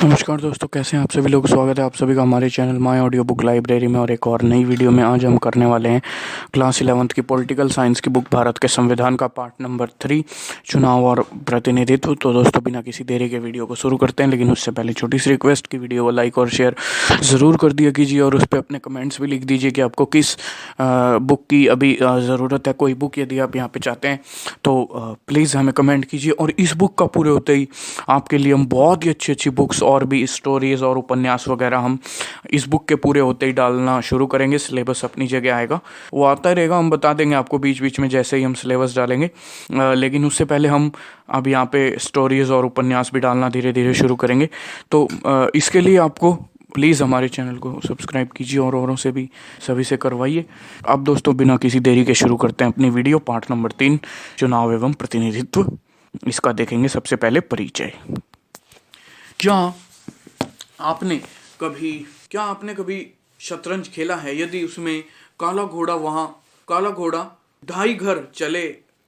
नमस्कार दोस्तों, कैसे हैं आप सभी लोग। स्वागत है आप सभी का हमारे channel my audio book library में और एक और नई वीडियो में। आज हम करने वाले हैं क्लास 11th की पॉलिटिकल साइंस की बुक भारत के संविधान का पार्ट नंबर 3 चुनाव और प्रतिनिधित्व। तो दोस्तों बिना किसी देरी के वीडियो को शुरू करते हैं, लेकिन उससे पहले छोटी सी रिक्वेस्ट की वीडियो को लाइक और शेयर ज़रूर कर दिया कीजिए और उस पर अपने कमेंट्स भी लिख दीजिए कि आपको किस बुक की अभी ज़रूरत है। कोई बुक यदि आप यहाँ पे चाहते हैं तो प्लीज़ हमें कमेंट कीजिए। और इस बुक का पूरे होते ही आपके लिए हम बहुत ही अच्छी अच्छी बुक्स और भी स्टोरीज और उपन्यास वगैरह हम इस बुक के पूरे होते ही डालना शुरू करेंगे। सिलेबस अपनी जगह आएगा, वो आता ही रहेगा, हम बता देंगे आपको बीच बीच में जैसे ही हम सिलेबस डालेंगे। लेकिन उससे पहले हम अब यहाँ पे स्टोरीज और उपन्यास भी डालना धीरे धीरे शुरू करेंगे। तो इसके लिए आपको प्लीज़ हमारे चैनल को सब्सक्राइब कीजिए और औरों से भी सभी से करवाइए। अब दोस्तों बिना किसी देरी के शुरू करते हैं अपनी वीडियो। पार्ट नंबर 3 चुनाव एवं प्रतिनिधित्व। इसका देखेंगे सबसे पहले परिचय। क्या आपने कभी शतरंज खेला है? यदि उसमें काला घोड़ा ढाई घर चले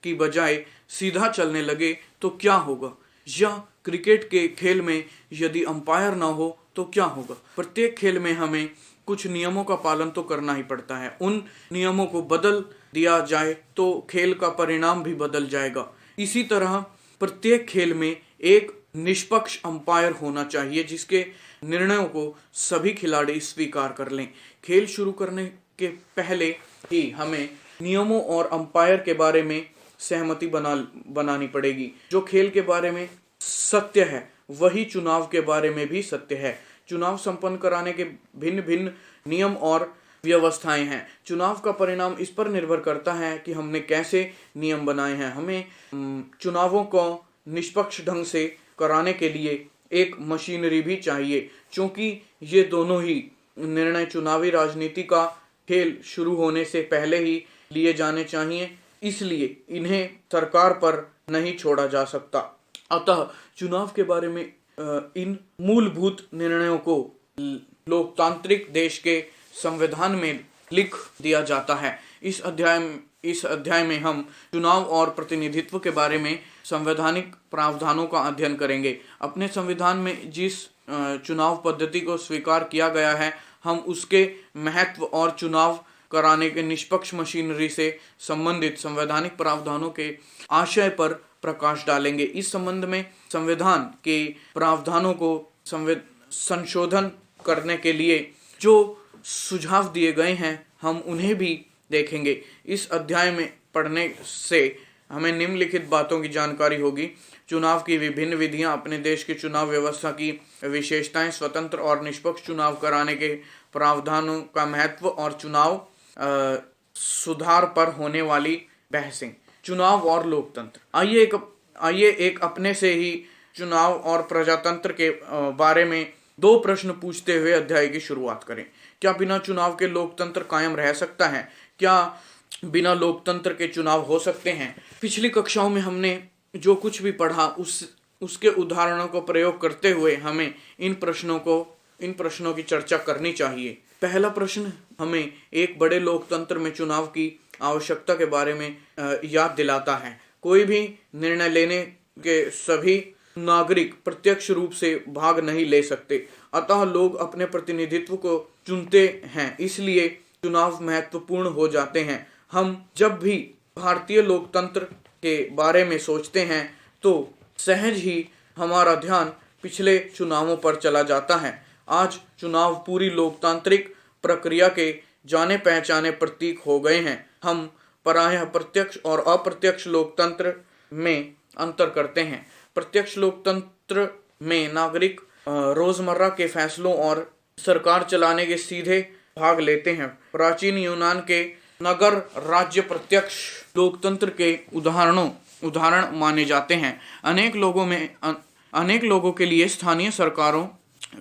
की बजाय सीधा चलने लगे तो क्या होगा? या क्रिकेट के खेल में यदि अंपायर ना हो तो क्या होगा? प्रत्येक खेल में हमें कुछ नियमों का पालन तो करना ही पड़ता है। उन नियमों को बदल दिया जाए तो खेल का परिणाम भी बदल जाएगा। इसी तरह प्रत्येक खेल में एक निष्पक्ष अंपायर होना चाहिए जिसके निर्णयों को सभी खिलाड़ी स्वीकार कर लें। खेल शुरू करने के पहले ही हमें नियमों और अंपायर के बारे में सहमति बनानी पड़ेगी। जो खेल के बारे में सत्य है वही चुनाव के बारे में भी सत्य है। चुनाव संपन्न कराने के भिन्न भिन्न नियम और व्यवस्थाएं हैं। चुनाव का परिणाम इस पर निर्भर करता है कि हमने कैसे नियम बनाए हैं। हमें चुनावों को निष्पक्ष ढंग से कराने के लिए एक मशीनरी भी चाहिए, क्योंकि ये दोनों ही निर्णय चुनावी राजनीति का खेल शुरू होने से पहले ही लिए जाने चाहिए, इसलिए इन्हें सरकार पर नहीं छोड़ा जा सकता। अतः चुनाव के बारे में इन मूलभूत निर्णयों को लोकतांत्रिक देश के संविधान में लिख दिया जाता है। इस अध्याय में हम चुनाव और प्रतिनिधित्व के बारे में संवैधानिक प्रावधानों का अध्ययन करेंगे। अपने संविधान में जिस चुनाव पद्धति को स्वीकार किया गया है, हम उसके महत्व और चुनाव कराने के निष्पक्ष मशीनरी से संबंधित संवैधानिक प्रावधानों के आशय पर प्रकाश डालेंगे। इस संबंध में संविधान के प्रावधानों को संशोधन करने के लिए जो सुझाव दिए गए हैं हम उन्हें भी देखेंगे। इस अध्याय में पढ़ने से हमें निम्नलिखित बातों की जानकारी होगी। चुनाव की विभिन्न विधियां, अपने देश की चुनाव व्यवस्था की विशेषताएं, स्वतंत्र और निष्पक्ष चुनाव कराने के प्रावधानों का महत्व और चुनाव सुधार पर होने वाली बहसें। चुनाव और लोकतंत्र। आइए एक अपने से ही चुनाव और प्रजातंत्र के बारे में दो प्रश्न पूछते हुए अध्याय की शुरुआत करें। क्या बिना चुनाव के लोकतंत्र कायम रह सकता है? क्या बिना लोकतंत्र के चुनाव हो सकते हैं? पिछली कक्षाओं में हमने जो कुछ भी पढ़ा उसके उदाहरणों को प्रयोग करते हुए हमें इन प्रश्नों की चर्चा करनी चाहिए। पहला प्रश्न हमें एक बड़े लोकतंत्र में चुनाव की आवश्यकता के बारे में याद दिलाता है। कोई भी निर्णय लेने के सभी नागरिक प्रत्यक्ष रूप से भाग नहीं ले सकते, अतः लोग अपने प्रतिनिधित्व को चुनते हैं, इसलिए चुनाव महत्वपूर्ण हो जाते हैं। हम जब भी भारतीय लोकतंत्र के बारे में सोचते हैं तो सहज ही हमारा ध्यान पिछले चुनावों पर चला जाता है। आज चुनाव पूरी लोकतांत्रिक प्रक्रिया के जाने पहचाने प्रतीक हो गए हैं। हम प्रायः प्रत्यक्ष और अप्रत्यक्ष लोकतंत्र में अंतर करते हैं। प्रत्यक्ष लोकतंत्र में नागरिक रोजमर्रा के फैसलों और सरकार चलाने के सीधे भाग लेते हैं। प्राचीन यूनान के नगर राज्य प्रत्यक्ष लोकतंत्र के उदाहरण माने जाते हैं। अनेक लोगों के लिए स्थानीय सरकारों,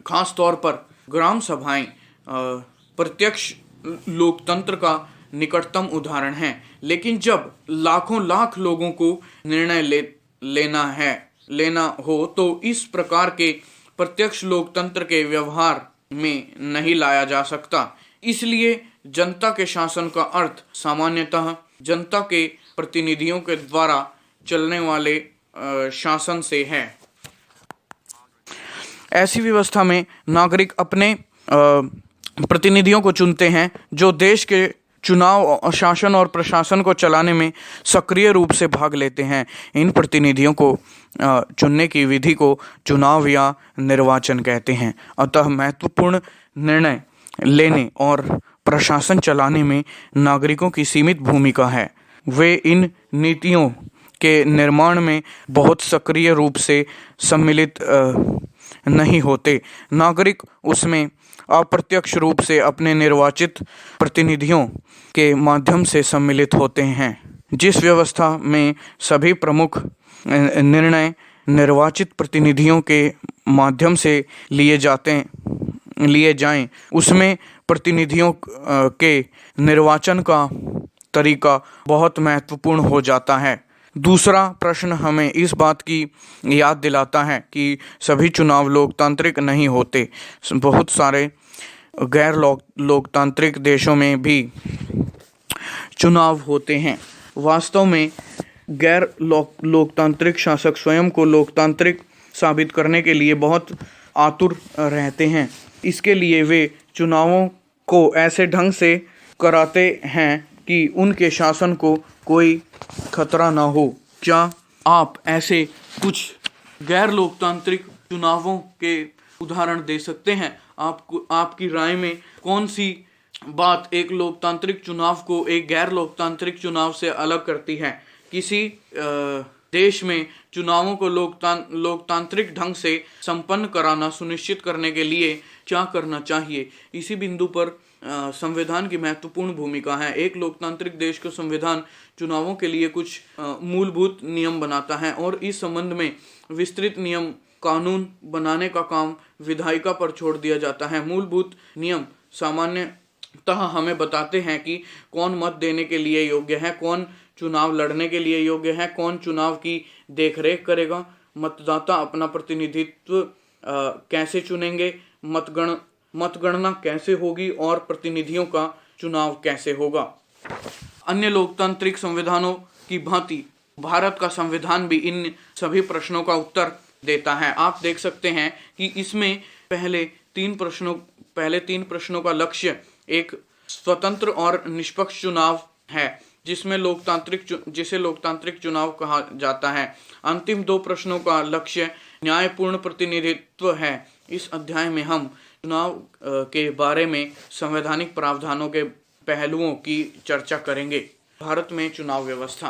खास तौर पर ग्राम सभाएं प्रत्यक्ष लोकतंत्र का निकटतम उदाहरण हैं। लेकिन जब लाख लोगों को निर्णय लेना हो तो इस प्रकार के प्रत्यक्ष लोकतंत्र के व्यवहार में नहीं लाया जा सकता। इसलिए जनता के शासन का अर्थ सामान्यतः जनता के प्रतिनिधियों के द्वारा चलने वाले शासन से है। ऐसी व्यवस्था में नागरिक अपने प्रतिनिधियों को चुनते हैं जो देश के चुनाव, शासन और प्रशासन को चलाने में सक्रिय रूप से भाग लेते हैं। इन प्रतिनिधियों को चुनने की विधि को चुनाव या निर्वाचन कहते हैं। अतः महत्वपूर्ण निर्णय लेने और प्रशासन चलाने में नागरिकों की सीमित भूमिका है। वे इन नीतियों के निर्माण में बहुत सक्रिय रूप से सम्मिलित नहीं होते। नागरिक उसमें अप्रत्यक्ष रूप से अपने निर्वाचित प्रतिनिधियों के माध्यम से सम्मिलित होते हैं। जिस व्यवस्था में सभी प्रमुख निर्णय निर्वाचित प्रतिनिधियों के माध्यम से लिए जाएं, उसमें प्रतिनिधियों के निर्वाचन का तरीका बहुत महत्वपूर्ण हो जाता है। दूसरा प्रश्न हमें इस बात की याद दिलाता है कि सभी चुनाव लोकतांत्रिक नहीं होते। बहुत सारे गैर लोकतांत्रिक देशों में भी चुनाव होते हैं। वास्तव में गैर लोकतांत्रिक शासक स्वयं को लोकतांत्रिक साबित करने के लिए बहुत आतुर रहते हैं। इसके लिए वे चुनावों को ऐसे ढंग से कराते हैं कि उनके शासन को कोई खतरा ना हो। क्या आप ऐसे कुछ गैर लोकतांत्रिक चुनावों के उदाहरण दे सकते हैं? आपकी राय में कौन सी बात एक लोकतांत्रिक चुनाव को एक गैर लोकतांत्रिक चुनाव से अलग करती है? किसी देश में चुनावों को लोकतांत्रिक ढंग से संपन्न कराना सुनिश्चित करने के लिए क्या करना चाहिए? इसी बिंदु पर संविधान की महत्वपूर्ण भूमिका है। एक लोकतांत्रिक देश का संविधान चुनावों के लिए कुछ मूलभूत नियम बनाता है और इस संबंध में विस्तृत नियम कानून बनाने का काम विधायिका पर छोड़ दिया जाता है। मूलभूत नियम सामान्यतः हमें बताते हैं कि कौन मत देने के लिए योग्य है, कौन चुनाव लड़ने के लिए योग्य है, कौन चुनाव की देखरेख करेगा, मतदाता अपना प्रतिनिधित्व कैसे चुनेंगे, मतगणना कैसे होगी और प्रतिनिधियों का चुनाव कैसे होगा। अन्य लोकतांत्रिक संविधानों की भांति भारत का संविधान भी इन सभी प्रश्नों का उत्तर देता है। आप देख सकते हैं कि इसमें पहले तीन प्रश्नों का लक्ष्य एक स्वतंत्र और निष्पक्ष चुनाव है, जिसे लोकतांत्रिक चुनाव कहा जाता है। अंतिम दो प्रश्नों का लक्ष्य न्यायपूर्ण प्रतिनिधित्व है। इस अध्याय में हम चुनाव के बारे में संवैधानिक प्रावधानों के पहलुओं की चर्चा करेंगे। भारत में चुनाव व्यवस्था।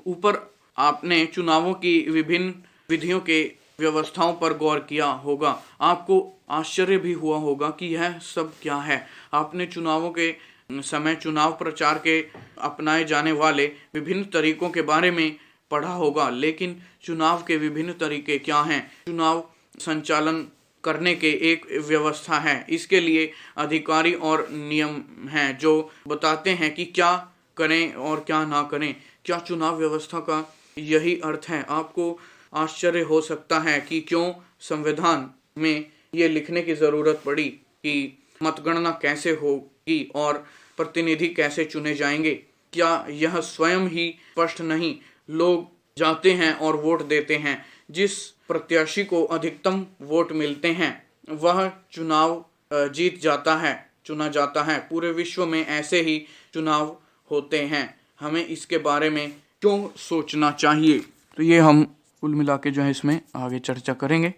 ऊपर आपने चुनावों की विभिन्न विधियों के व्यवस्थाओं पर गौर किया होगा। आपको आश्चर्य भी हुआ होगा कि यह सब क्या है। आपने चुनावों के समय चुनाव प्रचार के अपनाए जाने वाले विभिन्न तरीकों के बारे में पढ़ा होगा, लेकिन चुनाव के विभिन्न तरीके क्या हैं? चुनाव संचालन करने के एक व्यवस्था है। इसके लिए अधिकारी और नियम हैं जो बताते हैं कि क्या करें और क्या ना करें। क्या चुनाव व्यवस्था का यही अर्थ है? आपको आश्चर्य हो सकता है कि क्यों संविधान में ये लिखने की जरूरत पड़ी कि मतगणना कैसे होगी और प्रतिनिधि कैसे चुने जाएंगे। क्या यह स्वयं ही स्पष्ट नहीं? लोग जाते हैं और वोट देते हैं। जिस प्रत्याशी को अधिकतम वोट मिलते हैं वह चुनाव चुना जाता है। पूरे विश्व में ऐसे ही चुनाव होते हैं। हमें इसके बारे में क्यों सोचना चाहिए, तो ये हम कुल मिला के जो है इसमें आगे चर्चा करेंगे।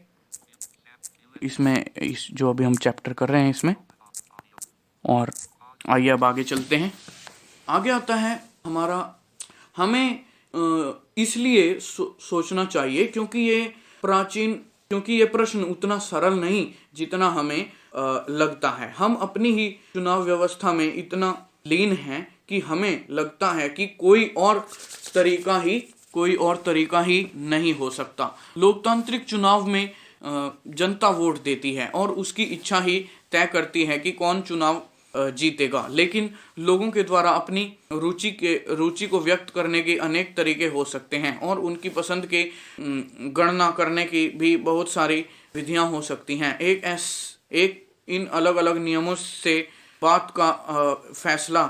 इस जो अभी हम चैप्टर कर रहे हैं इसमें, और आइए अब आगे चलते हैं। आगे आता है हमें इसलिए सोचना चाहिए क्योंकि ये प्रश्न उतना सरल नहीं जितना हमें लगता है। हम अपनी ही चुनाव व्यवस्था में इतना लीन हैं कि हमें लगता है कि कोई और तरीका ही नहीं हो सकता। लोकतांत्रिक चुनाव में जनता वोट देती है और उसकी इच्छा ही तय करती है कि कौन चुनाव जीतेगा, लेकिन लोगों के द्वारा अपनी रुचि को व्यक्त करने के अनेक तरीके हो सकते हैं और उनकी पसंद के गणना करने की भी बहुत सारी विधियां हो सकती हैं। इन अलग अलग नियमों से बात का फैसला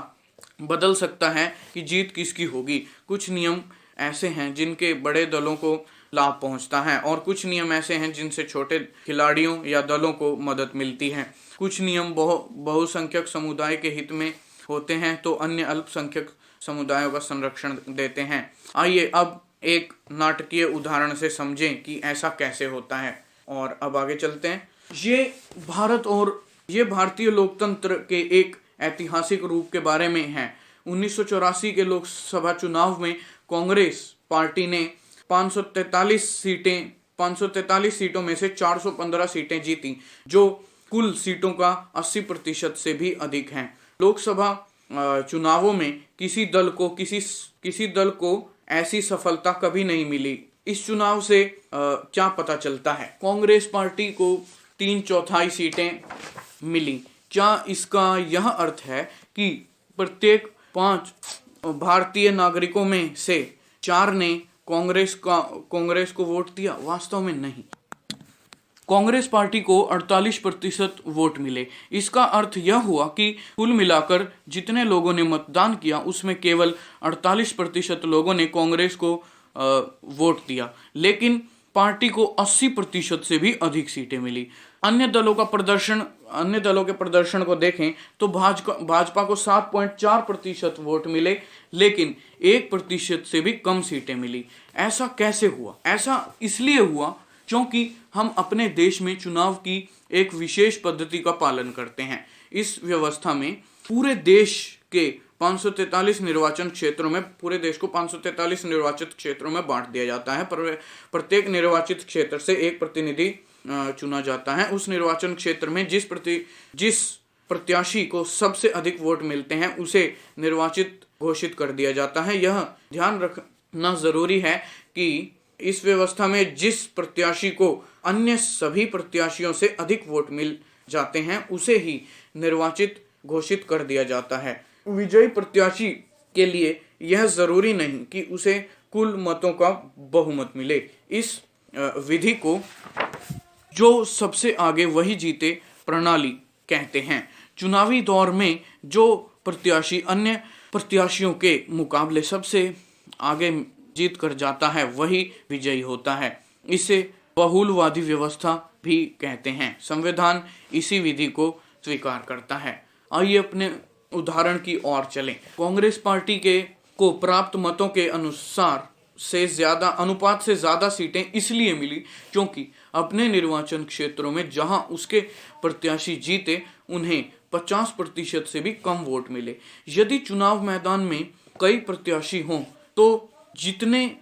बदल सकता है कि जीत किसकी होगी। कुछ नियम ऐसे हैं जिनके बड़े दलों को लाभ पहुंचता है और कुछ नियम ऐसे हैं जिनसे छोटे खिलाड़ियों या दलों को मदद मिलती है। कुछ नियम बहुसंख्यक समुदाय के हित में होते हैं तो अन्य अल्पसंख्यक समुदायों का संरक्षण देते हैं। आइए अब एक नाटकीय उदाहरण से समझें कि ऐसा कैसे होता है और अब आगे चलते हैं। ये भारतीय लोकतंत्र के एक ऐतिहासिक रूप के बारे में है। 1984 के लोकसभा चुनाव में कांग्रेस पार्टी ने 543 सीटों में से 415 सीटें जीती, जो कुल सीटों का 80% से भी अधिक हैं। लोकसभा चुनावों में किसी दल को ऐसी सफलता कभी नहीं मिली। इस चुनाव से क्या पता चलता है? कांग्रेस पार्टी को 3/4 सीटें मिली। क्या इसका यह अर्थ है कि प्रत्येक 5 भारतीय नागरिकों में से 4 ने कांग्रेस को वोट दिया? वास्तव में नहीं। कांग्रेस पार्टी को 48% वोट मिले। इसका अर्थ यह हुआ कि कुल मिलाकर जितने लोगों ने मतदान किया उसमें केवल 48% लोगों ने कांग्रेस को वोट दिया, लेकिन पार्टी को 80% से भी अधिक सीटें मिली। अन्य दलों के प्रदर्शन को देखें तो भाजपा को 7.4% वोट मिले, लेकिन 1% से भी कम सीटें मिली। ऐसा कैसे हुआ? ऐसा इसलिए हुआ क्योंकि हम अपने देश में चुनाव की एक विशेष पद्धति का पालन करते हैं। इस व्यवस्था में पूरे देश के 543 निर्वाचन क्षेत्रों में पूरे देश को 543 निर्वाचित क्षेत्रों में बांट दिया जाता है। प्रत्येक निर्वाचित क्षेत्र से एक प्रतिनिधि चुना जाता है। उस निर्वाचन क्षेत्र में जिस प्रत्याशी को सबसे अधिक वोट मिलते हैं उसे निर्वाचित घोषित कर दिया जाता है। यह ध्यान रखना जरूरी है कि इस व्यवस्था में जिस प्रत्याशी को अन्य सभी प्रत्याशियों से अधिक वोट मिल जाते हैं उसे ही निर्वाचित घोषित कर दिया जाता है। विजयी प्रत्याशी के लिए यह जरूरी नहीं कि उसे कुल मतों का बहुमत मिले। इस विधि को जो सबसे आगे वही जीते प्रणाली कहते हैं। चुनावी दौर में जो प्रत्याशी अन्य प्रत्याशियों के मुकाबले सबसे आगे जीत कर जाता है वही विजयी होता है। इसे बहुलवादी व्यवस्था भी कहते हैं। संविधान इसी विधि को स्वीकार करता है। आइए अपने उदाहरण की ओर चलें। कांग्रेस पार्टी को प्राप्त मतों के अनुपात से ज्यादा सीटें इसलिए मिली क्योंकि अपने निर्वाचन क्षेत्रों में जहां उसके प्रत्याशी जीते उन्हें 50% से भी कम वोट मिले। यदि चुनाव मैदान में कई प्रत्याशी हों तो जीतने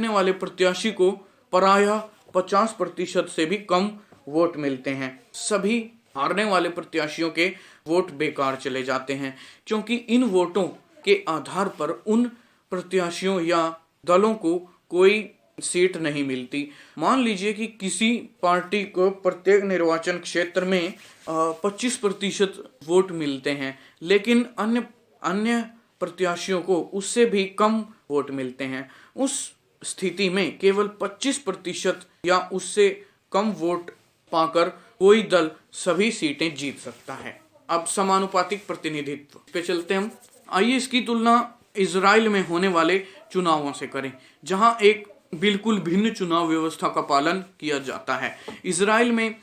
वाले प्रत्याशी को प्रायः 50% से भी कम वोट मिलते हैं। सभी हारने वाले प्रत्याशियों के वोट बेकार चले जाते हैं क्योंकि इन वोटों के आधार पर उन प्रत्याशियों या दलों को कोई सीट नहीं मिलती। मान लीजिए कि किसी पार्टी को प्रत्येक निर्वाचन क्षेत्र में 25% वोट मिलते हैं, लेकिन अन्य प्रत्याशियों को उससे भी कम वोट मिलते हैं। उस स्थिति में केवल 25% या उससे कम वोट पाकर कोई दल सभी सीटें जीत सकता है। अब समानुपातिक प्रतिनिधित्व पे चलते हम। आइए इसकी तुलना इजराइल में होने वाले चुनावों से करें, जहां एक बिल्कुल भिन्न चुनाव व्यवस्था का पालन किया जाता है। इजराइल में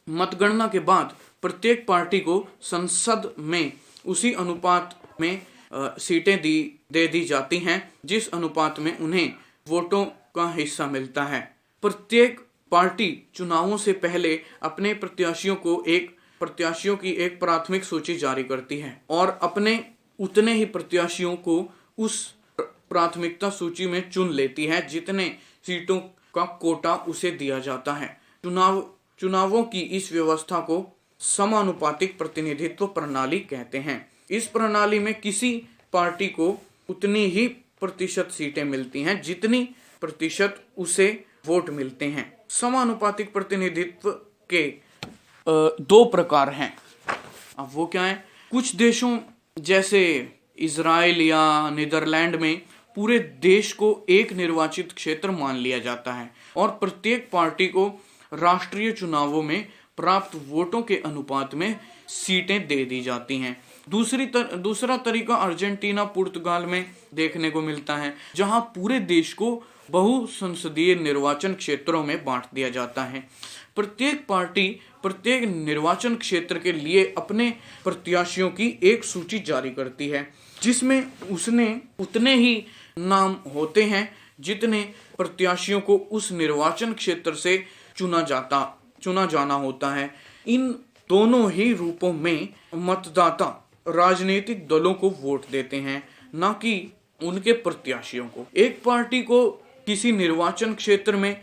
मतगणना के बाद प्रत्येक पार्टी को संसद में उसी अनुपात में सीटें दे दी जाती हैं जिस अनुपात में उन्हें वोटों का हिस्सा मिलता है। प्रत्येक पार्टी चुनावों से पहले अपने प्रत्याशियों की एक प्राथमिक सूची जारी करती है और अपने उतने ही प्रत्याशियों को उस प्राथमिकता सूची में चुन लेती है जितने सीटों का कोटा उसे दिया जाता है। चुनावों की इस व्यवस्था को समानुपातिक प्रतिनिधित्व प्रणाली कहते हैं। इस प्रणाली में किसी पार्टी को उतनी ही प्रतिशत सीटें मिलती हैं जितनी प्रतिशत उसे वोट मिलते हैं। समानुपातिक प्रतिनिधित्व के 2 प्रकार हैं। अब वो क्या है? कुछ देशों जैसे इजराइल या नीदरलैंड में पूरे देश को एक निर्वाचित क्षेत्र मान लिया जाता है और प्रत्येक पार्टी को राष्ट्रीय चुनावों में प्राप्त वोटों के अनुपात में सीटें दे दी जाती हैं। दूसरा तरीका अर्जेंटीना, पुर्तगाल में देखने को मिलता है, जहां पूरे देश को बहुसंसदीय निर्वाचन क्षेत्रों में बांट दिया जाता है। प्रत्येक पार्टी प्रत्येक निर्वाचन क्षेत्र के लिए अपने प्रत्याशियों की एक सूची जारी करती है, जिसमें उसने उतने ही नाम होते हैं जितने प्रत्याशियों को उस निर्वाचन क्षेत्र से चुना जाना होता है। इन दोनों ही रूपों में मतदाता राजनीतिक दलों को वोट देते हैं, न कि उनके प्रत्याशियों को। एक पार्टी को किसी निर्वाचन क्षेत्र में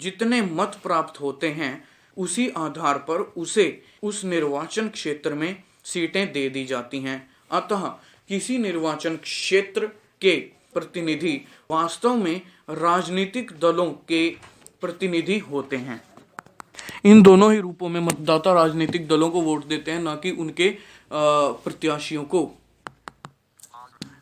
जितने मत प्राप्त होते हैं, उसी आधार पर उसे उस निर्वाचन क्षेत्र में सीटें दे दी जाती हैं। अतः किसी निर्वाचन क्षेत्र के प्रतिनिधि वास्तव में राजनीतिक दलों के प्रतिनिधि होते हैं। इन दोनों ही रूपों में मतदाता राजनीतिक दलों को वोट देते हैं, न कि उनके प्रत्याशियों को।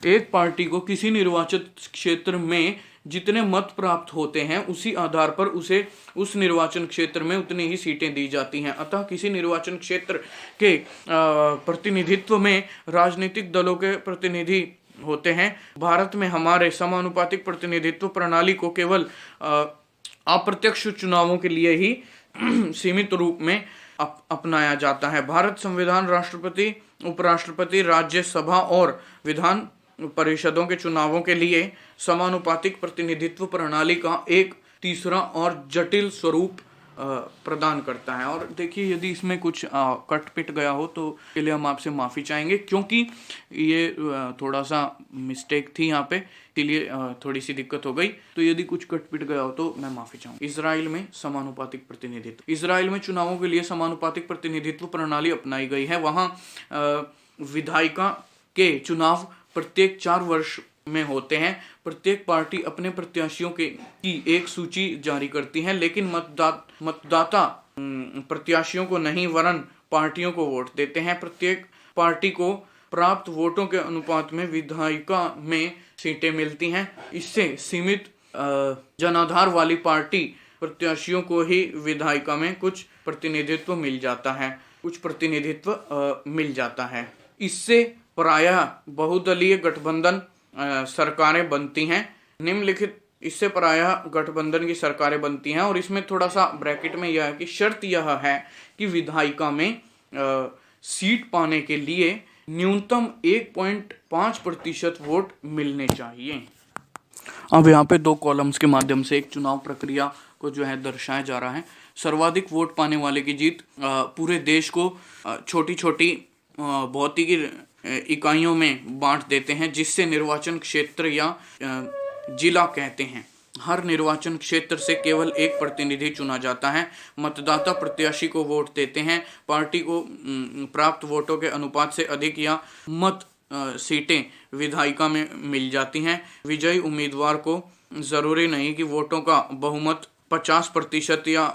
एक पार्टी को किसी निर्वाचन क्षेत्र में जितने मत प्राप्त होते हैं, उसी आधार पर उसे उस निर्वाचन क्षेत्र में उतनी ही सीटें दी जाती हैं। अतः किसी निर्वाचन क्षेत्र के प्रतिनिधित्व में राजनीतिक दलों के प्रतिनिधि होते हैं। भारत में हमारे समानुपातिक प्रतिनिधित्व प्रणाली को केवल अप्रत्यक्ष चुनावों के लिए ही सीमित रूप में अपनाया जाता है। भारत संविधान राष्ट्रपति, उपराष्ट्रपति, राज्यसभा और विधान परिषदों के चुनावों के लिए समानुपातिक प्रतिनिधित्व प्रणाली का एक तीसरा और जटिल स्वरूप प्रदान करता है। और देखिए, यदि इसमें कुछ कट पिट गया हो तो के लिए हम आपसे माफ़ी चाहेंगे, क्योंकि ये थोड़ा सा मिस्टेक थी यहाँ पे, इसलिए थोड़ी सी दिक्कत हो गई। तो यदि कुछ कट पिट गया हो तो मैं माफ़ी चाहूँगा। इजराइल में समानुपातिक प्रतिनिधित्व। इजराइल में चुनावों के लिए समानुपातिक प्रतिनिधित्व प्रणाली अपनाई गई है। वहाँ विधायिका के चुनाव प्रत्येक 4 वर्ष में होते हैं। प्रत्येक पार्टी अपने प्रत्याशियों की एक सूची जारी करती है, लेकिन मतदाता प्रत्याशियों को नहीं वरन पार्टियों को वोट देते हैं। प्रत्येक पार्टी को प्राप्त वोटों के अनुपात में विधायिका में सीटें मिलती हैं। इससे सीमित जनाधार वाली पार्टी प्रत्याशियों को ही विधायिका में कुछ प्रतिनिधित्व मिल जाता है। इससे प्रायः बहुदलीय गठबंधन सरकारें बनती हैं। निम्नलिखित इससे प्रायः गठबंधन की सरकारें बनती हैं, और इसमें थोड़ा सा ब्रैकेट में यह है कि शर्त यह है कि विधायिका में सीट पाने के लिए न्यूनतम 1.5% वोट मिलने चाहिए। अब यहाँ पे 2 कॉलम्स के माध्यम से एक चुनाव प्रक्रिया को जो है दर्शाया जा रहा है। सर्वाधिक वोट पाने वाले की जीत पूरे देश को छोटी छोटी भौतिकी इकाइयों में बांट देते हैं, जिससे निर्वाचन क्षेत्र या जिला कहते हैं। हर निर्वाचन क्षेत्र से केवल एक प्रतिनिधि चुना जाता है। मतदाता प्रत्याशी को वोट देते हैं। पार्टी को प्राप्त वोटों के अनुपात से अधिक या मत सीटें विधायिका में मिल जाती हैं। विजयी उम्मीदवार को जरूरी नहीं कि वोटों का बहुमत 50% या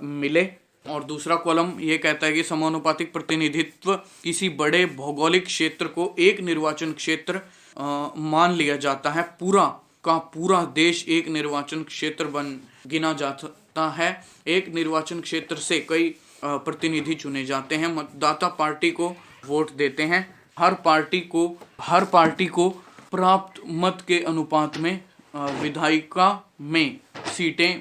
मिले। और दूसरा कॉलम ये कहता है कि समानुपातिक प्रतिनिधित्व किसी बड़े भौगोलिक क्षेत्र को एक निर्वाचन क्षेत्र मान लिया जाता है। पूरा का पूरा देश एक निर्वाचन क्षेत्र गिना जाता है। एक निर्वाचन क्षेत्र से कई प्रतिनिधि चुने जाते हैं। मतदाता पार्टी को वोट देते हैं। हर पार्टी को प्राप्त मत के अनुपात में विधायिका में सीटें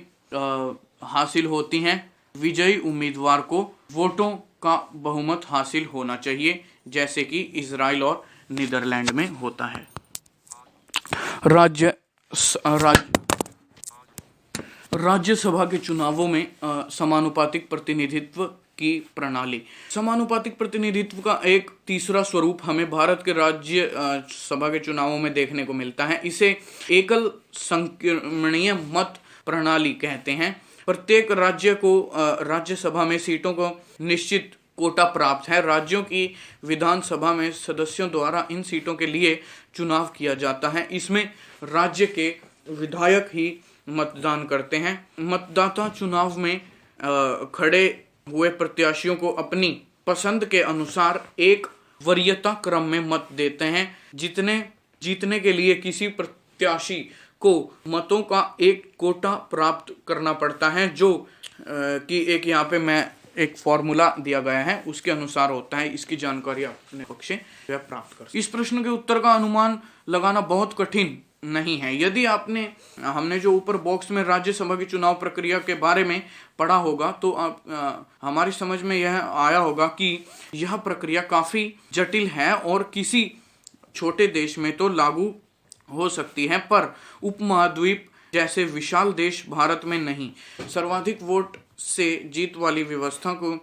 हासिल होती हैं। विजयी उम्मीदवार को वोटों का बहुमत हासिल होना चाहिए, जैसे कि इजराइल और नीदरलैंड में होता है। राज्यसभा के चुनावों में समानुपातिक प्रतिनिधित्व की प्रणाली। समानुपातिक प्रतिनिधित्व का एक तीसरा स्वरूप हमें भारत के राज्य सभा के चुनावों में देखने को मिलता है। इसे एकल संकीर्णीय मत प्रणाली कहते हैं। प्रत्येक राज्य को राज्यसभा में सीटों को निश्चित कोटा प्राप्त है। राज्यों की विधानसभा में सदस्यों द्वारा इन सीटों के लिए चुनाव किया जाता है। इसमें राज्य के विधायक ही मतदान करते हैं। मतदाता चुनाव में खड़े हुए प्रत्याशियों को अपनी पसंद के अनुसार एक वरीयता क्रम में मत देते हैं। जीतने के लिए किसी प्रत्याशी को मतों का एक कोटा प्राप्त करना पड़ता है, जो कि एक यहाँ पे मैं एक फॉर्मूला दिया गया है उसके अनुसार होता है। इसकी जानकारी अपने पक्ष से प्राप्त कर। इस प्रश्न के उत्तर का अनुमान लगाना बहुत कठिन नहीं है। यदि हमने जो ऊपर बॉक्स में राज्यसभा की चुनाव प्रक्रिया के बारे में पढ़ा होगा तो हमारी समझ में यह आया होगा कि यह प्रक्रिया काफी जटिल है और किसी छोटे देश में तो लागू हो सकती है, पर उपमहाद्वीप जैसे विशाल देश भारत में नहीं। सर्वाधिक वोट से जीत वाली व्यवस्था को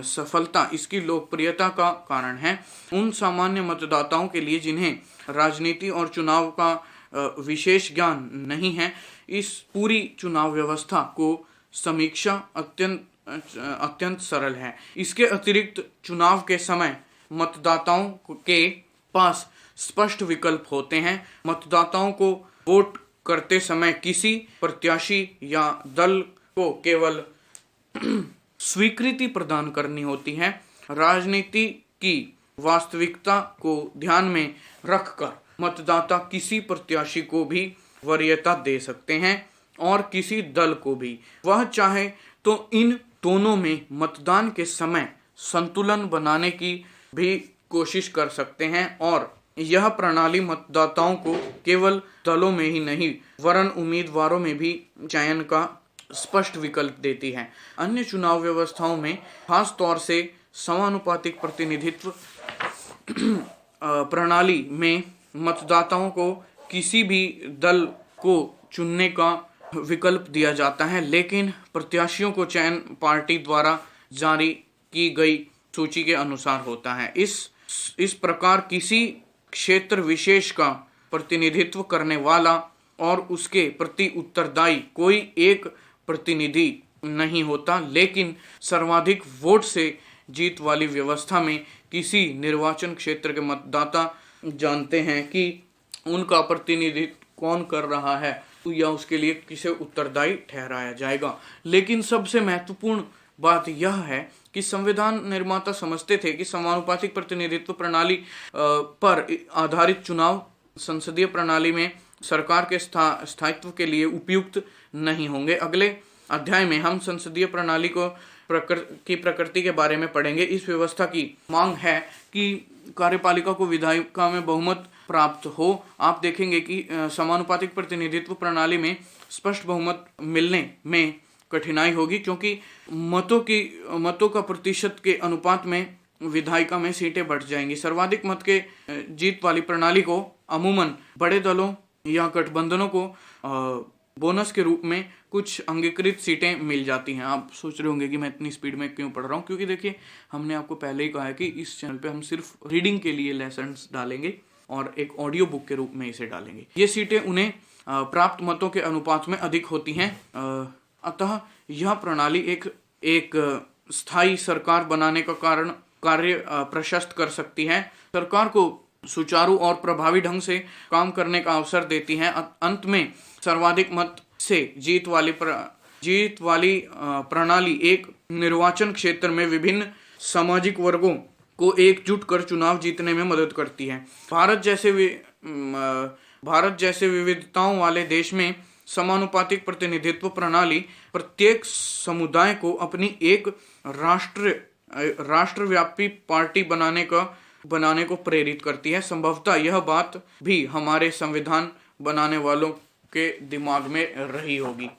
सफलता इसकी लोकप्रियता का कारण है। उन सामान्य मतदाताओं के लिए जिन्हें राजनीति और चुनाव का विशेष ज्ञान नहीं है, इस पूरी चुनाव व्यवस्था को समीक्षा अत्यंत सरल है। इसके अतिरिक्त चुनाव के समय मतदाताओं के पास स्पष्ट विकल्प होते हैं। मतदाताओं को वोट करते समय किसी प्रत्याशी या दल को केवल स्वीकृति प्रदान करनी होती है। राजनीति की वास्तविकता को ध्यान में रखकर मतदाता किसी प्रत्याशी को भी वरीयता दे सकते हैं और किसी दल को भी। वह चाहे तो इन दोनों में मतदान के समय संतुलन बनाने की भी कोशिश कर सकते हैं और यह प्रणाली मतदाताओं को केवल दलों में ही नहीं वरन उम्मीदवारों में भी चयन का स्पष्ट विकल्प देती है। अन्य चुनाव व्यवस्थाओं में खास तौर से समानुपातिक प्रतिनिधित्व प्रणाली में मतदाताओं को किसी भी दल को चुनने का विकल्प दिया जाता है, लेकिन प्रत्याशियों को चयन पार्टी द्वारा जारी की गई सूची के अनुसार होता है। इस प्रकार किसी क्षेत्र विशेष का प्रतिनिधित्व करने वाला और उसके प्रति उत्तरदायी कोई एक प्रतिनिधि नहीं होता, लेकिन सर्वाधिक वोट से जीत वाली व्यवस्था में किसी निर्वाचन क्षेत्र के मतदाता जानते हैं कि उनका प्रतिनिधित्व कौन कर रहा है या उसके लिए किसे उत्तरदायी ठहराया जाएगा। लेकिन सबसे महत्वपूर्ण बात यह है कि संविधान निर्माता समझते थे कि समानुपातिक प्रतिनिधित्व प्रणाली पर आधारित चुनाव संसदीय प्रणाली में सरकार के स्थायित्व के लिए उपयुक्त नहीं होंगे। अगले अध्याय में हम संसदीय प्रणाली की प्रकृति के बारे में पढ़ेंगे। इस व्यवस्था की मांग है कि कार्यपालिका को विधायिका में बहुमत प्राप्त हो। आप देखेंगे कि समानुपातिक प्रतिनिधित्व प्रणाली में स्पष्ट बहुमत मिलने में कठिनाई होगी, क्योंकि मतों का प्रतिशत के अनुपात में विधायिका में सीटें बढ़ जाएंगी। सर्वाधिक मत के जीत वाली प्रणाली को अमूमन बड़े दलों या गठबंधनों को बोनस के रूप में कुछ अंगीकृत सीटें मिल जाती हैं। आप सोच रहे होंगे कि मैं इतनी स्पीड में क्यों पढ़ रहा हूँ, क्योंकि देखिए हमने आपको पहले ही कहा है कि इस चैनल पे हम सिर्फ रीडिंग के लिए लेसन्स डालेंगे और एक ऑडियो बुक के रूप में इसे डालेंगे। ये सीटें उन्हें प्राप्त मतों के अनुपात में अधिक होती हैं। अतः यह प्रणाली एक स्थायी सरकार बनाने का कार्य प्रशस्त कर सकती है, सरकार को सुचारू और प्रभावी ढंग से काम करने का अवसर देती है। अंत में सर्वाधिक मत से जीत वाली प्रणाली एक निर्वाचन क्षेत्र में विभिन्न सामाजिक वर्गों को एकजुट कर चुनाव जीतने में मदद करती है। भारत जैसे विविधताओं वाले देश में समानुपातिक प्रतिनिधित्व प्रणाली प्रत्येक समुदाय को अपनी एक राष्ट्रव्यापी पार्टी बनाने को प्रेरित करती है। संभवतः यह बात भी हमारे संविधान बनाने वालों के दिमाग में रही होगी।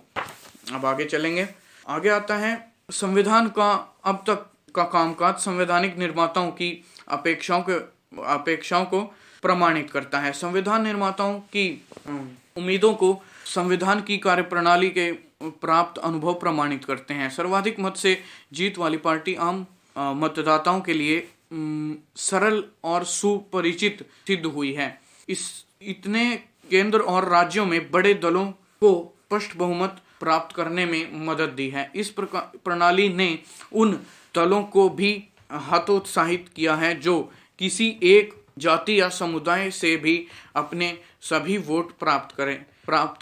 अब आगे चलेंगे। आगे आता है संविधान का अब तक का कामकाज संवैधानिक निर्माताओं की अपेक्षाओं को प्रमाणित करता है। संविधान निर्माताओं की उम्मीदों को संविधान की कार्यप्रणाली के प्राप्त अनुभव प्रमाणित करते हैं। सर्वाधिक मत से जीत वाली पार्टी आम मतदाताओं के लिए सरल और सुपरिचित सिद्ध हुई है। इतने केंद्र और राज्यों में बड़े दलों को स्पष्ट बहुमत प्राप्त करने में मदद दी है। इस प्रणाली ने उन दलों को भी हतोत्साहित किया है जो किसी एक जाति या समुदाय से भी अपने सभी वोट प्राप्त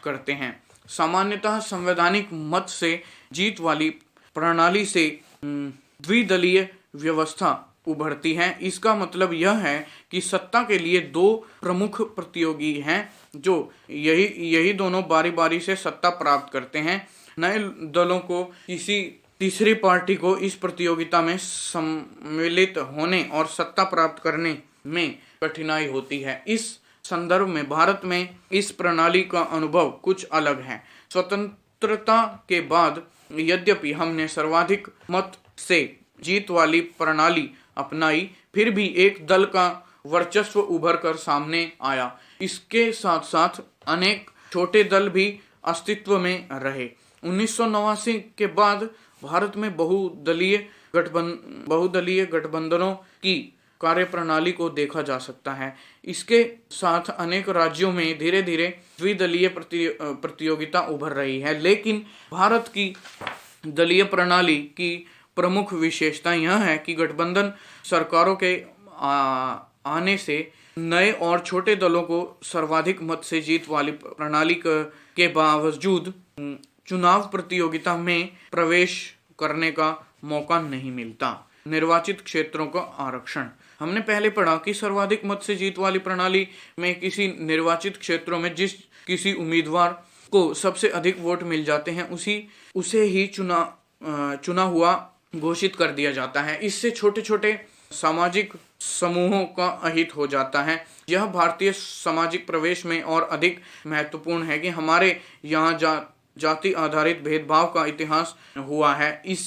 करते हैं। सामान्यतः संवैधानिक मत से जीत वाली प्रणाली से द्विदलीय व्यवस्था उभरती है। इसका मतलब यह है कि सत्ता के लिए दो प्रमुख प्रतियोगी हैं जो यही दोनों बारी बारी से सत्ता प्राप्त करते हैं। नए दलों को किसी तीसरी पार्टी को इस प्रतियोगिता में सम्मिलित होने और सत्ता प्राप्त करने में कठिनाई होती है। इस संदर्भ में भारत में इस प्रणाली का अनुभव कुछ अलग है। स्वतंत्रता के बाद यद्यपि हमने सर्वाधिक मत से जीत वाली प्रणाली अपनाई, फिर भी एक दल का वर्चस्व उभर कर सामने आया। इसके साथ साथ अनेक छोटे दल भी अस्तित्व में रहे। 1989 के बाद भारत में बहुदलीय गठबंधनों की कार्यप्रणाली को देखा जा सकता है। इसके साथ अनेक राज्यों में धीरे धीरे द्विदलीय प्रतियोगिता उभर रही है, लेकिन भारत की दलीय प्रणाली की प्रमुख विशेषता यह है कि गठबंधन सरकारों के आने से नए और छोटे दलों को सर्वाधिक मत से जीत वाली प्रणाली के बावजूद चुनाव प्रतियोगिता में प्रवेश करने का मौका नहीं मिलता। निर्वाचित क्षेत्रों का आरक्षण। हमने पहले पढ़ा कि सर्वाधिक मत से जीत वाली प्रणाली में किसी निर्वाचित क्षेत्रों में जिस किसी उम्मीदवार को सबसे अधिक वोट मिल जाते हैं उसे ही चुना हुआ घोषित कर दिया जाता है। इससे छोटे छोटे सामाजिक समूहों का अहित हो जाता है। यह भारतीय सामाजिक प्रवेश में और अधिक महत्वपूर्ण है कि हमारे यहाँ जाति आधारित भेदभाव का इतिहास हुआ है। इस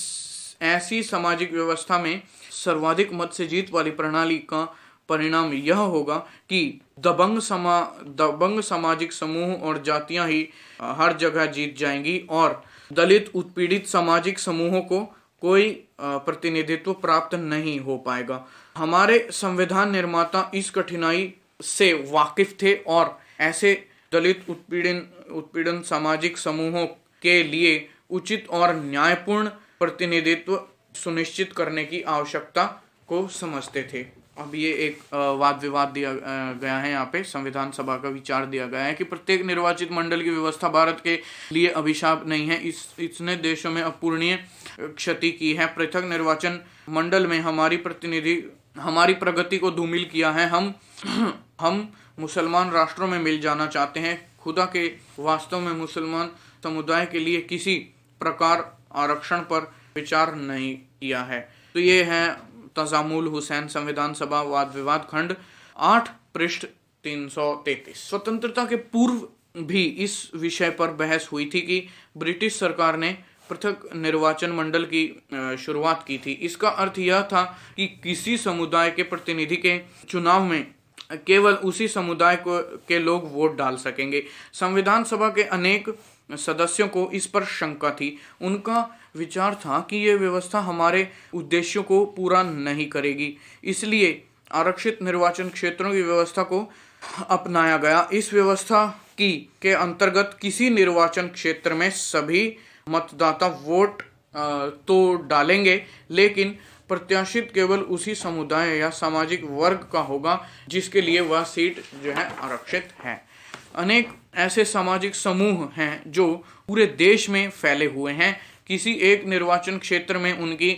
ऐसी सामाजिक व्यवस्था में सर्वाधिक मत से जीत वाली प्रणाली का परिणाम यह होगा कि दबंग सामाजिक समूह और जातियां ही हर जगह जीत जाएंगी और दलित उत्पीड़ित सामाजिक समूहों को कोई प्रतिनिधित्व प्राप्त नहीं हो पाएगा। हमारे संविधान निर्माता इस कठिनाई से वाकिफ थे और ऐसे दलित उत्पीड़न सामाजिक समूहों के लिए उचित और न्यायपूर्ण प्रतिनिधित्व सुनिश्चित करने की आवश्यकता को समझते थे। अब ये एक वाद विवाद दिया गया है, यहाँ पे संविधान सभा का विचार दिया गया है कि प्रत्येक निर्वाचित मंडल की व्यवस्था भारत के लिए अभिशाप नहीं है, इसने देशों में अपूरणीय क्षति की है। पृथक निर्वाचन मंडल में हमारी प्रगति को धूमिल किया है। हम मुसलमान राष्ट्रों में मिल जाना चाहते हैं। खुदा के वास्तव में मुसलमान समुदाय के लिए किसी प्रकार आरक्षण पर विचार नहीं किया है। तो ये है तजामुल हुसैन संविधान सभा वाद विवाद खंड 8 पृष्ठ 333। स्वतंत्रता के पूर्व भी इस विषय पर बहस हुई थी कि ब्रिटिश सरकार ने पृथक निर्वाचन मंडल की शुरुआत की थी। इसका अर्थ यह था कि किसी समुदाय के प्रतिनिधि के चुनाव में केवल उसी समुदाय के लोग वोट डाल सकेंगे। संविधान सभा के अनेक सदस्यों को इस पर शंका थी। उनका विचार था कि यह व्यवस्था हमारे उद्देश्यों को पूरा नहीं करेगी, इसलिए आरक्षित निर्वाचन क्षेत्रों की व्यवस्था को अपनाया गया। इस व्यवस्था के अंतर्गत किसी निर्वाचन क्षेत्र में सभी मतदाता वोट तो डालेंगे, लेकिन प्रत्याशित केवल उसी समुदाय या सामाजिक वर्ग का होगा जिसके लिए वह सीट जो है आरक्षित है। अनेक ऐसे सामाजिक समूह हैं जो पूरे देश में फैले हुए हैं। किसी एक निर्वाचन क्षेत्र में उनकी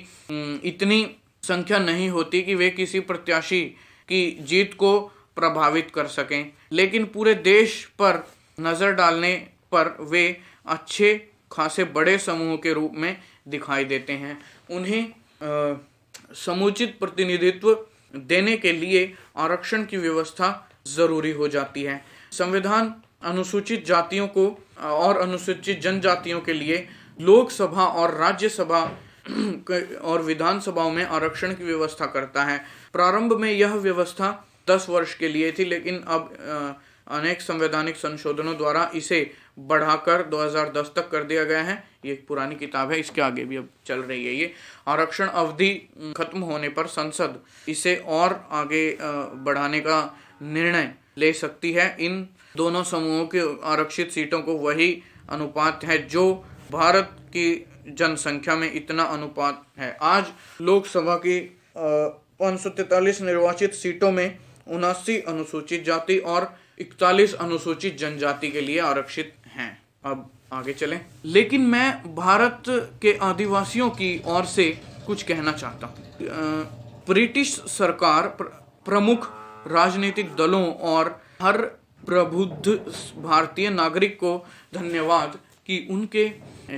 इतनी संख्या नहीं होती कि वे किसी प्रत्याशी की जीत को प्रभावित कर सकें, लेकिन पूरे देश पर नजर डालने पर वे अच्छे खासे बड़े समूह के रूप में दिखाई देते हैं। उन्हें समुचित प्रतिनिधित्व देने के लिए आरक्षण की व्यवस्था जरूरी हो जाती है। संविधान अनुसूचित जातियों को और अनुसूचित जनजातियों के लिए लोकसभा और राज्यसभा और विधानसभाओं में आरक्षण की व्यवस्था करता है। प्रारंभ में यह व्यवस्था 10 वर्ष के लिए थी, लेकिन अब अनेक संवैधानिक संशोधनों द्वारा इसे बढ़ाकर 2010 तक कर दिया गया है। ये एक पुरानी किताब है, इसके आगे भी अब चल रही है। ये आरक्षण अवधि खत्म होने पर संसद इसे और आगे बढ़ाने का निर्णय ले सकती है। इन दोनों समूहों के आरक्षित सीटों को वही अनुपात है जो भारत की जनसंख्या में इतना अनुपात है। आज लोकसभा की 543 निर्वाचित सीटों में 79 अनुसूचित जाति और 41 अनुसूचित जनजाति के लिए आरक्षित हैं। अब आगे चलें। लेकिन मैं भारत के आदिवासियों की ओर से कुछ कहना चाहता हूँ। ब्रिटिश सरकार प्रमुख राजनीतिक दलों और हर प्रबुद्ध भारतीय नागरिक को धन्यवाद कि उनके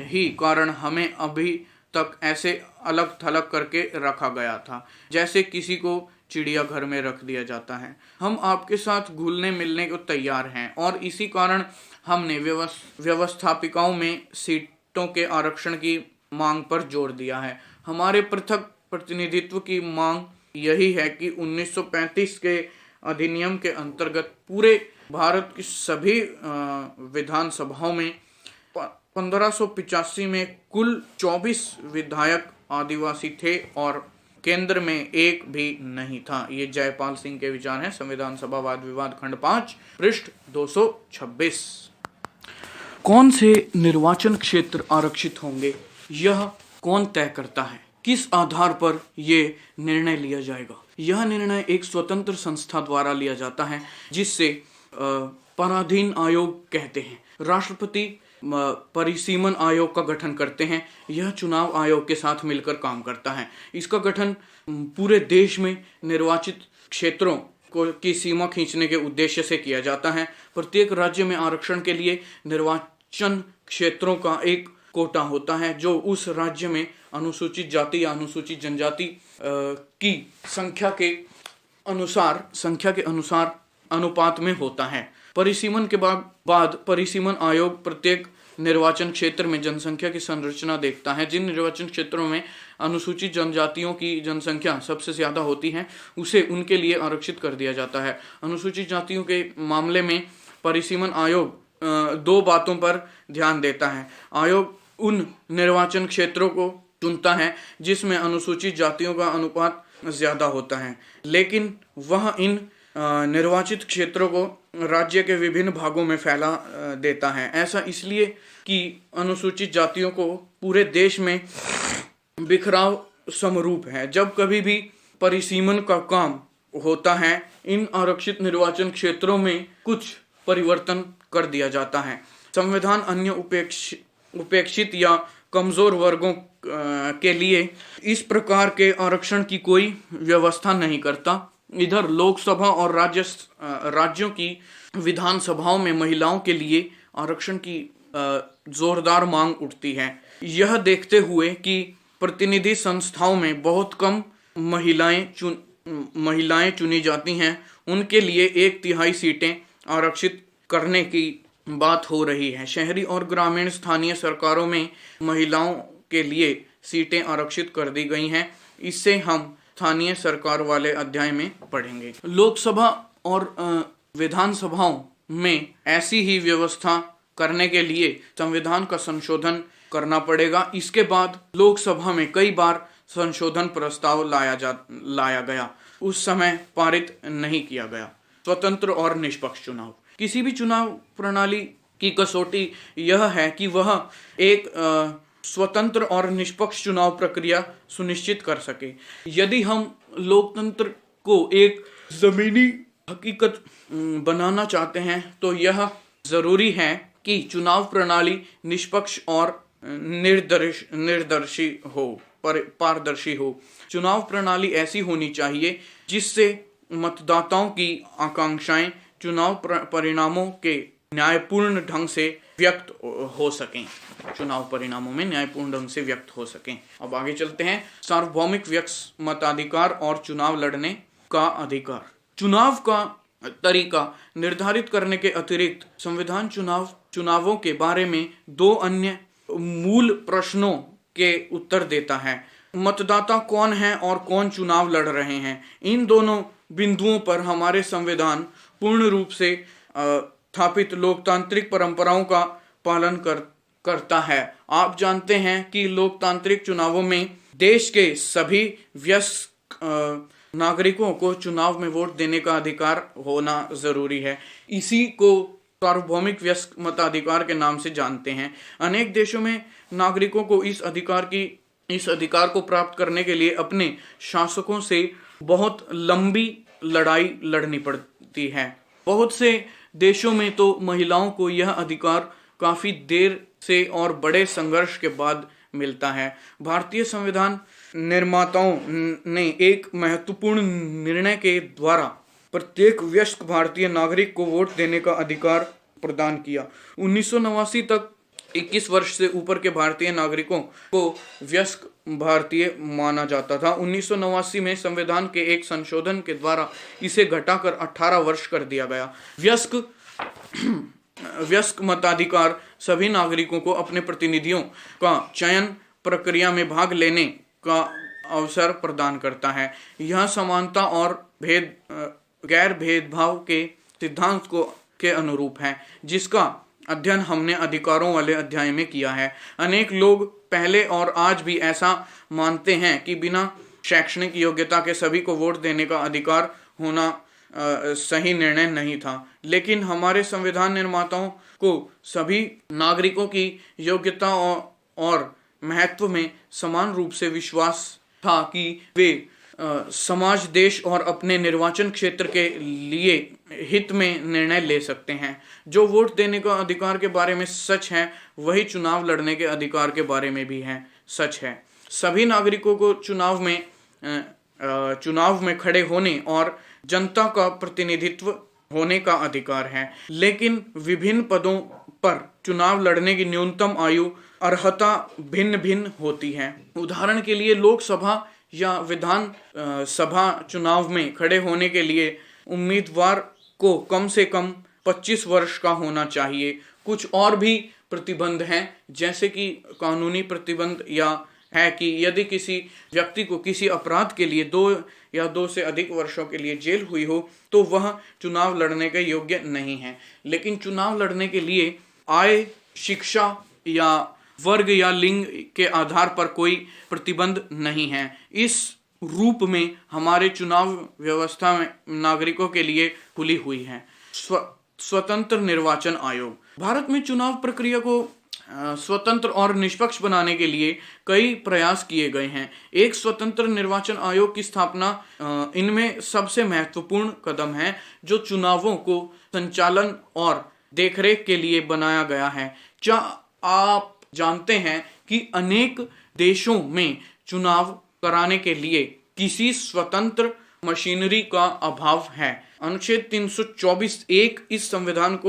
ही कारण हमें अभी तक ऐसे अलग थलग करके रखा गया था, जैसे किसी को चिड़ियाघर में रख दिया जाता है। हम आपके साथ घुलने मिलने को तैयार हैं और इसी कारण हमने व्यवस्थापिकाओं में सीटों के आरक्षण की मांग पर जोर दिया है। हमारे पृथक प्रतिनिधित्व की मांग यही है कि 1935 के अधिनियम के अंतर्गत पूरे भारत की सभी विधानसभाओं में 1585 में कुल 24 विधायक आदिवासी थे और केंद्र में एक भी नहीं था। ये जयपाल सिंह के विचार हैं। संविधान सभा वाद विवाद खंड 5 पृष्ठ 226। कौन से निर्वाचन क्षेत्र आरक्षित होंगे, यह कौन तय करता है? किस आधार पर यह निर्णय लिया जाएगा? यह निर्णय एक स्वतंत्र संस्था द्वारा लिया जाता है जिससे पराधीन आयोग कहते हैं। राष्ट्रपति परिसीमन आयोग का गठन करते हैं। यह चुनाव आयोग के साथ मिलकर काम करता है। इसका गठन पूरे देश में निर्वाचित क्षेत्रों की सीमा खींचने के उद्देश्य से किया जाता है। प्रत्येक राज्य में आरक्षण के लिए निर्वाचन क्षेत्रों का एक कोटा होता है जो उस राज्य में अनुसूचित जाति या अनुसूचित जनजाति की संख्या के अनुसार अनुपात में होता है। परिसीमन के बाद परिसीमन आयोग प्रत्येक निर्वाचन क्षेत्र में जनसंख्या की संरचना देखता है। जिन निर्वाचन क्षेत्रों में अनुसूचित जनजातियों की जनसंख्या सबसे ज्यादा होती है उसे उनके लिए आरक्षित कर दिया जाता है। अनुसूचित जातियों के मामले में परिसीमन आयोग दो बातों पर ध्यान देता है। आयोग उन निर्वाचन क्षेत्रों को चुनता है जिसमें अनुसूचित जातियों का अनुपात ज्यादा होता है, लेकिन वह इन निर्वाचित क्षेत्रों को राज्य के विभिन्न भागों में फैला देता है। ऐसा इसलिए कि अनुसूचित जातियों को पूरे देश में बिखराव समरूप है। जब कभी भी परिसीमन का काम होता है, इन आरक्षित निर्वाचन क्षेत्रों में कुछ परिवर्तन कर दिया जाता है। संविधान अन्य उपेक्षित या कमजोर वर्गों के लिए इस प्रकार के आरक्षण की कोई व्यवस्था नहीं करता। इधर लोकसभा और राज्यों की विधानसभाओं में महिलाओं के लिए आरक्षण की जोरदार मांग उठती है। यह देखते हुए कि प्रतिनिधि संस्थाओं में बहुत कम महिलाएं चुनी जाती हैं, उनके लिए 1/3 सीटें आरक्षित करने की बात हो रही है। शहरी और ग्रामीण स्थानीय सरकारों में महिलाओं के लिए सीटें आरक्षित कर दी गई हैं। इससे हम स्थानीय सरकार वाले अध्याय में पढ़ेंगे। लोकसभा और विधानसभाओं में ऐसी ही व्यवस्था करने के लिए संविधान का संशोधन करना पड़ेगा। इसके बाद लोकसभा में कई बार संशोधन प्रस्ताव लाया गया, उस समय पारित नहीं किया गया। स्वतंत्र और निष्पक्ष चुनाव। किसी भी चुनाव प्रणाली की कसौटी यह है कि वह एक स्वतंत्र और निष्पक्ष चुनाव प्रक्रिया सुनिश्चित कर सके। यदि हम लोकतंत्र को एक जमीनी हकीकत बनाना चाहते हैं तो यह जरूरी है कि चुनाव प्रणाली निष्पक्ष और पारदर्शी हो। चुनाव प्रणाली ऐसी होनी चाहिए जिससे मतदाताओं की आकांक्षाएं चुनाव परिणामों के न्यायपूर्ण ढंग से व्यक्त हो सकें। चुनाव परिणामों में न्यायपूर्ण ढंग से व्यक्त हो सकें। अब आगे चलते हैं। सार्वभौमिक व्यक्त मताधिकार और चुनाव लड़ने का अधिकार। चुनाव का तरीका निर्धारित करने के अतिरिक्त संविधान चुनावों के बारे में 2 अन्य मूल प्रश्नों के उत्तर देता है। मतदाता कौन है और कौन चुनाव लड़ रहे हैं। इन दोनों बिंदुओं पर हमारे संविधान पूर्ण रूप से स्थापित लोकतांत्रिक परंपराओं का पालन करता है। आप जानते हैं कि लोकतांत्रिक चुनावों में देश के सभी वयस्क नागरिकों को चुनाव में वोट देने का अधिकार होना जरूरी है। इसी को सार्वभौमिक वयस्क मताधिकार के नाम से जानते हैं। अनेक देशों में नागरिकों को इस अधिकार को प्राप्त करने के लिए अपने शासकों से बहुत लंबी लड़ाई लड़नी पड़ती है। बहुत से देशों में तो महिलाओं को यह अधिकार काफी देर से और बड़े संघर्ष के बाद मिलता है। भारतीय संविधान निर्माताओं ने एक महत्वपूर्ण निर्णय के द्वारा प्रत्येक वयस्क भारतीय नागरिक को वोट देने का अधिकार प्रदान किया। 1989 तक 21 वर्ष से ऊपर के भारतीय नागरिकों को वयस्क भारतीय माना जाता था। 1989 में संविधान के एक संशोधन के द्वारा इसे घटाकर 18 वर्ष कर दिया गया। वयस्क मताधिकार सभी नागरिकों को अपने प्रतिनिधियों का चयन प्रक्रिया में भाग लेने का अवसर प्रदान करता है। यह समानता और गैर भेदभाव के सिद्धांत के अनुरूप है, जिसका अध्ययन हमने अधिकारों वाले अध्याय में किया है। अनेक लोग पहले और आज भी ऐसा मानते हैं कि बिना शैक्षणिक योग्यता के सभी को वोट देने का अधिकार होना सही निर्णय नहीं था, लेकिन हमारे संविधान निर्माताओं को सभी नागरिकों की योग्यता और महत्व में समान रूप से विश्वास था कि वे समाज, देश और अपने निर्वाचन क्षेत्र के लिए हित में निर्णय ले सकते हैं। जो वोट देने का अधिकार के बारे में सच है, वही चुनाव लड़ने के अधिकार के बारे में भी सच है। सभी नागरिकों को चुनाव में खड़े होने और जनता का प्रतिनिधित्व होने का अधिकार है, लेकिन विभिन्न पदों पर चुनाव लड़ने की न्यूनतम आयु अर्हता भिन्न भिन्न होती है। उदाहरण के लिए लोकसभा या विधान सभा चुनाव में खड़े होने के लिए उम्मीदवार को कम से कम 25 वर्ष का होना चाहिए। कुछ और भी प्रतिबंध हैं, जैसे कि कानूनी प्रतिबंध या है कि यदि किसी व्यक्ति को किसी अपराध के लिए 2 से अधिक वर्षों के लिए जेल हुई हो तो वह चुनाव लड़ने के योग्य नहीं है। लेकिन चुनाव लड़ने के लिए आय, शिक्षा या वर्ग या लिंग के आधार पर कोई प्रतिबंध नहीं है। इस रूप में हमारे चुनाव व्यवस्था में नागरिकों के लिए खुली हुई है। स्वतंत्र निर्वाचन आयोग। भारत में चुनाव प्रक्रिया को स्वतंत्र और निष्पक्ष बनाने के लिए कई प्रयास किए गए हैं। एक स्वतंत्र निर्वाचन आयोग की स्थापना इनमें सबसे महत्वपूर्ण कदम है, जो चुनावों को संचालन और देखरेख के लिए बनाया गया है। क्या आप जानते हैं कि अनेक देशों में चुनाव कराने के लिए किसी स्वतंत्र मशीनरी का अभाव है। अनुच्छेद 324(1) इस संविधान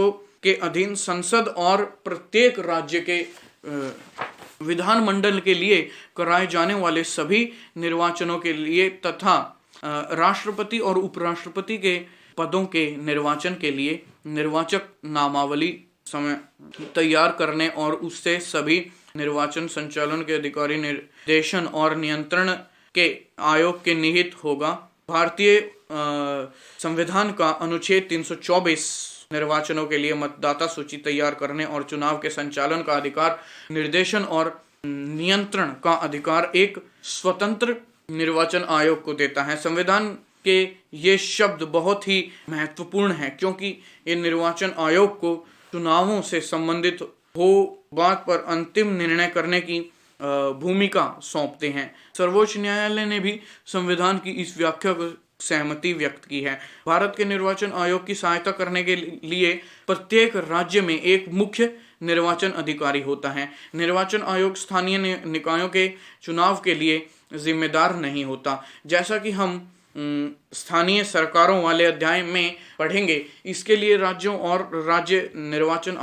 के अधीन संसद और प्रत्येक राज्य के विधानमंडल के लिए कराए जाने वाले सभी निर्वाचनों के लिए तथा राष्ट्रपति और उपराष्ट्रपति के पदों के निर्वाचन के लिए निर्वाचक नामावली समय तैयार करने और उससे सभी निर्वाचन संचालन के अधिकारी निर्देशन और नियंत्रण के आयोग के निहित होगा। भारतीय संविधान का अनुच्छेद 324 निर्वाचनों के लिए मतदाता सूची तैयार करने और चुनाव के संचालन का अधिकार, निर्देशन और नियंत्रण का अधिकार एक स्वतंत्र निर्वाचन आयोग को देता है। संविधान के ये शब्द बहुत ही महत्वपूर्ण हैं, क्योंकि ये निर्वाचन आयोग को चुनावों से संबंधित हो बात पर अंतिम निर्णय करने की भूमिका सौंपते हैं। सर्वोच्च न्यायालय ने भी संविधान की इस व्याख्या को सहमति व्यक्त की है। भारत के निर्वाचन आयोग की सहायता करने के लिए प्रत्येक राज्य में एक मुख्य निर्वाचन अधिकारी होता है। निर्वाचन आयोग स्थानीय निकायों के चुनाव के लिए जिम्मेदार नहीं होता, जैसा कि हम स्थानीय सरकारों वाले अध्याय में पढ़ेंगे। इसके लिए राज्यों और राज्य निर्वाचन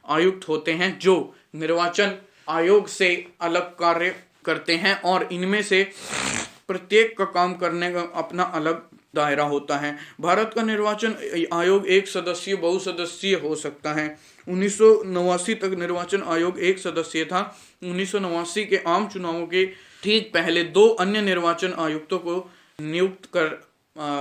आयुक्त होते हैं, जो निर्वाचन आयोग से अलग कार्य करते हैं और इनमें से प्रत्येक का काम करने का अपना अलग दायरा होता है। भारत का निर्वाचन आयोग एक सदस्यीय बहुसदस्यीय हो सकता है। 1989 तक निर्वाचन आयोग एक सदस्यीय था। 1989 के आम चुनावों के ठीक पहले 2 अन्य निर्वाचन आयुक्तों को नियुक्त कर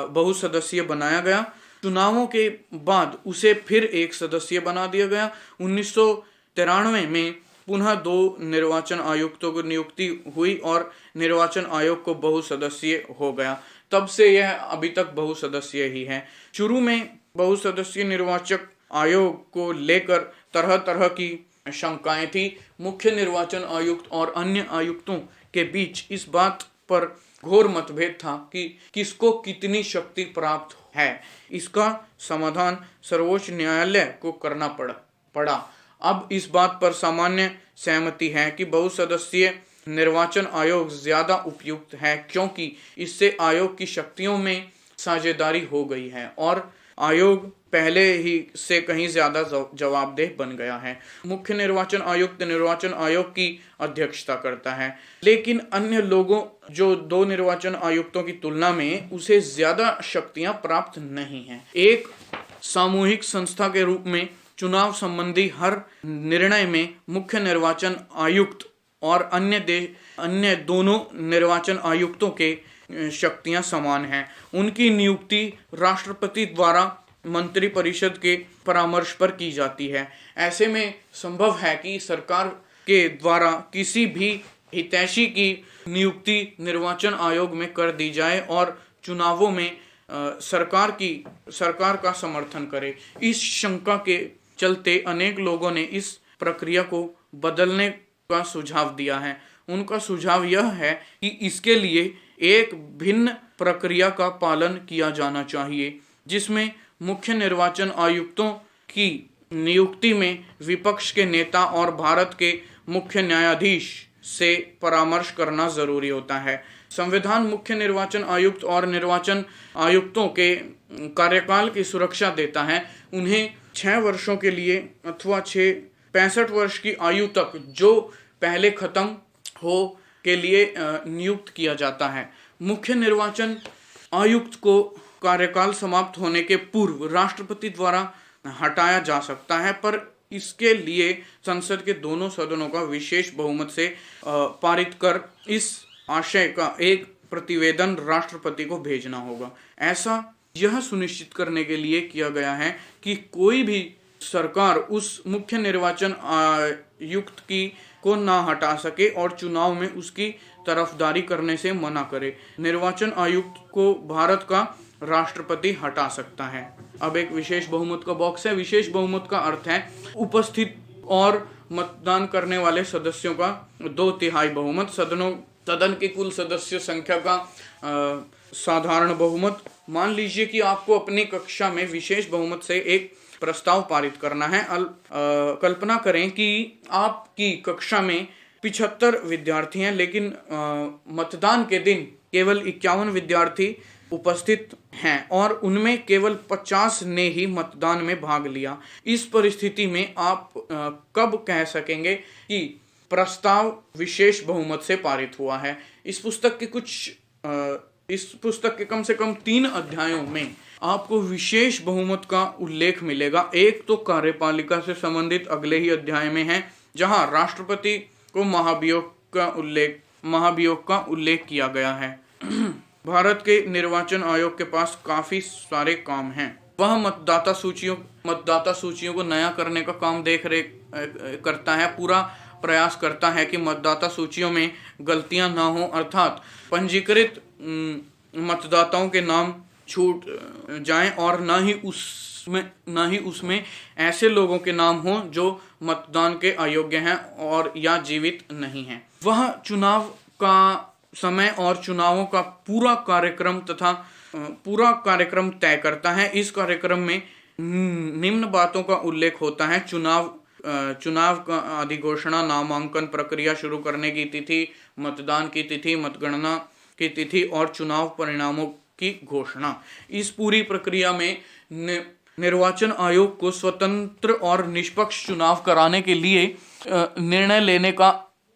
बहुसदस्यीय बनाया गया। चुनावों के बाद उसे फिर एक सदस्यीय बना दिया गया। 1993 में पुनः 2 निर्वाचन आयुक्तों को नियुक्ति हुई और निर्वाचन आयोग को बहुसदस्यीय हो गया। तब से यह अभी तक बहुसदस्यीय ही है। शुरू में बहुसदस्यीय निर्वाचक आयोग को लेकर तरह तरह की शंकाएं थी। मुख्य निर्वाचन आयुक्त और अन्य आयुक्तों के बीच इस बात पर घोर मतभेद था कि किसको कितनी शक्ति प्राप्त है। इसका समाधान सर्वोच्च न्यायालय को करना पड़ा। अब इस बात पर सामान्य सहमति है कि बहुसदस्यीय निर्वाचन आयोग ज्यादा उपयुक्त है, क्योंकि इससे आयोग की शक्तियों में साझेदारी हो गई है और आयोग पहले ही से कहीं ज्यादा जवाबदेह बन गया है। मुख्य निर्वाचन आयुक्त निर्वाचन आयोग की अध्यक्षता करता है, लेकिन अन्य लोगों जो 2 निर्वाचन आयुक्तों की तुलना में उसे ज्यादा शक्तियां प्राप्त नहीं हैं। एक सामूहिक संस्था के रूप में चुनाव संबंधी हर निर्णय में मुख्य निर्वाचन आयुक्त और अन्य दोनों निर्वाचन आयुक्तों के शक्तियां समान हैं। उनकी नियुक्ति राष्ट्रपति द्वारा मंत्री परिषद के परामर्श पर की जाती है। ऐसे में संभव है कि सरकार के द्वारा किसी भी हितैषी की नियुक्ति निर्वाचन आयोग में कर दी जाए और चुनावों में सरकार का समर्थन करे। इस शंका के चलते अनेक लोगों ने इस प्रक्रिया को बदलने का सुझाव दिया है। उनका सुझाव यह है कि इसके लिए एक भिन्न प्रक्रिया का पालन किया जाना चाहिए, जिसमें मुख्य निर्वाचन आयुक्तों की नियुक्ति में विपक्ष के नेता और भारत के मुख्य न्यायाधीश से परामर्श करना जरूरी होता है। संविधान मुख्य निर्वाचन आयुक्त और निर्वाचन आयुक्तों के कार्यकाल की सुरक्षा देता है। उन्हें 6 वर्षों के लिए अथवा 65 वर्ष की आयु तक जो पहले खत्म हो के लिए नियुक्त किया जाता है। मुख्य निर्वाचन आयुक्त को कार्यकाल समाप्त होने के पूर्व राष्ट्रपति द्वारा हटाया जा सकता है, पर इसके लिए संसद के दोनों सदनों का विशेष बहुमत से पारित कर इस आशय का एक प्रतिवेदन राष्ट्रपति को भेजना होगा। ऐसा यह सुनिश्चित करने के लिए किया गया है कि कोई भी सरकार उस मुख्य निर्वाचन आयुक्त को ना हटा सके और चुनाव में उसकी तरफदारी करने से मना करे। निर्वाचन आयुक्त को भारत का राष्ट्रपति हटा सकता है। अब एक विशेष बहुमत का बॉक्स है। विशेष बहुमत का अर्थ है उपस्थित और मतदान करने वाले सदस्यों का 2/3 बहुमत, सदन की कुल सदस्य संख्या का साधारण बहुमत। मान लीजिए कि आपको अपनी कक्षा में विशेष बहुमत से एक प्रस्ताव पारित करना है। कल्पना करें कि आपकी कक्षा में 75 विद्यार्थी हैं, लेकिन मतदान के दिन केवल 51 विद्यार्थी उपस्थित हैं और उनमें केवल 50 ने ही मतदान में भाग लिया। इस परिस्थिति में आप कब कह सकेंगे कि प्रस्ताव विशेष बहुमत से पारित हुआ है? इस पुस्तक के कम से कम 3 अध्यायों में आपको विशेष बहुमत का उल्लेख मिलेगा। एक तो कार्यपालिका से संबंधित अगले ही अध्याय में है, जहां राष्ट्रपति को महाभियोग का उल्लेख किया गया है। भारत के निर्वाचन आयोग के पास काफी सारे काम हैं। वह मतदाता सूचियों को नया करने का काम देख-रेख करता है, पूरा प्रयास करता है कि मतदाता सूचियों में गलतियां ना हो, अर्थात पंजीकृत मतदाताओं के नाम छूट जाएं और ना ही उसमें ऐसे लोगों के नाम हों जो मतदान के अयोग्य हैं और या जीवित नहीं हैं। वह चुनाव का समय और चुनावों का पूरा कार्यक्रम तय करता है। इस कार्यक्रम में निम्न बातों का उल्लेख होता है: चुनाव का अधिघोषणा, नामांकन प्रक्रिया शुरू करने की तिथि, मतदान की तिथि, मतगणना की तिथि और चुनाव परिणामों की घोषणा। इस पूरी प्रक्रिया में निर्वाचन आयोग को स्वतंत्र और निष्पक्ष चुनाव कराने के लिए निर्णय लेने का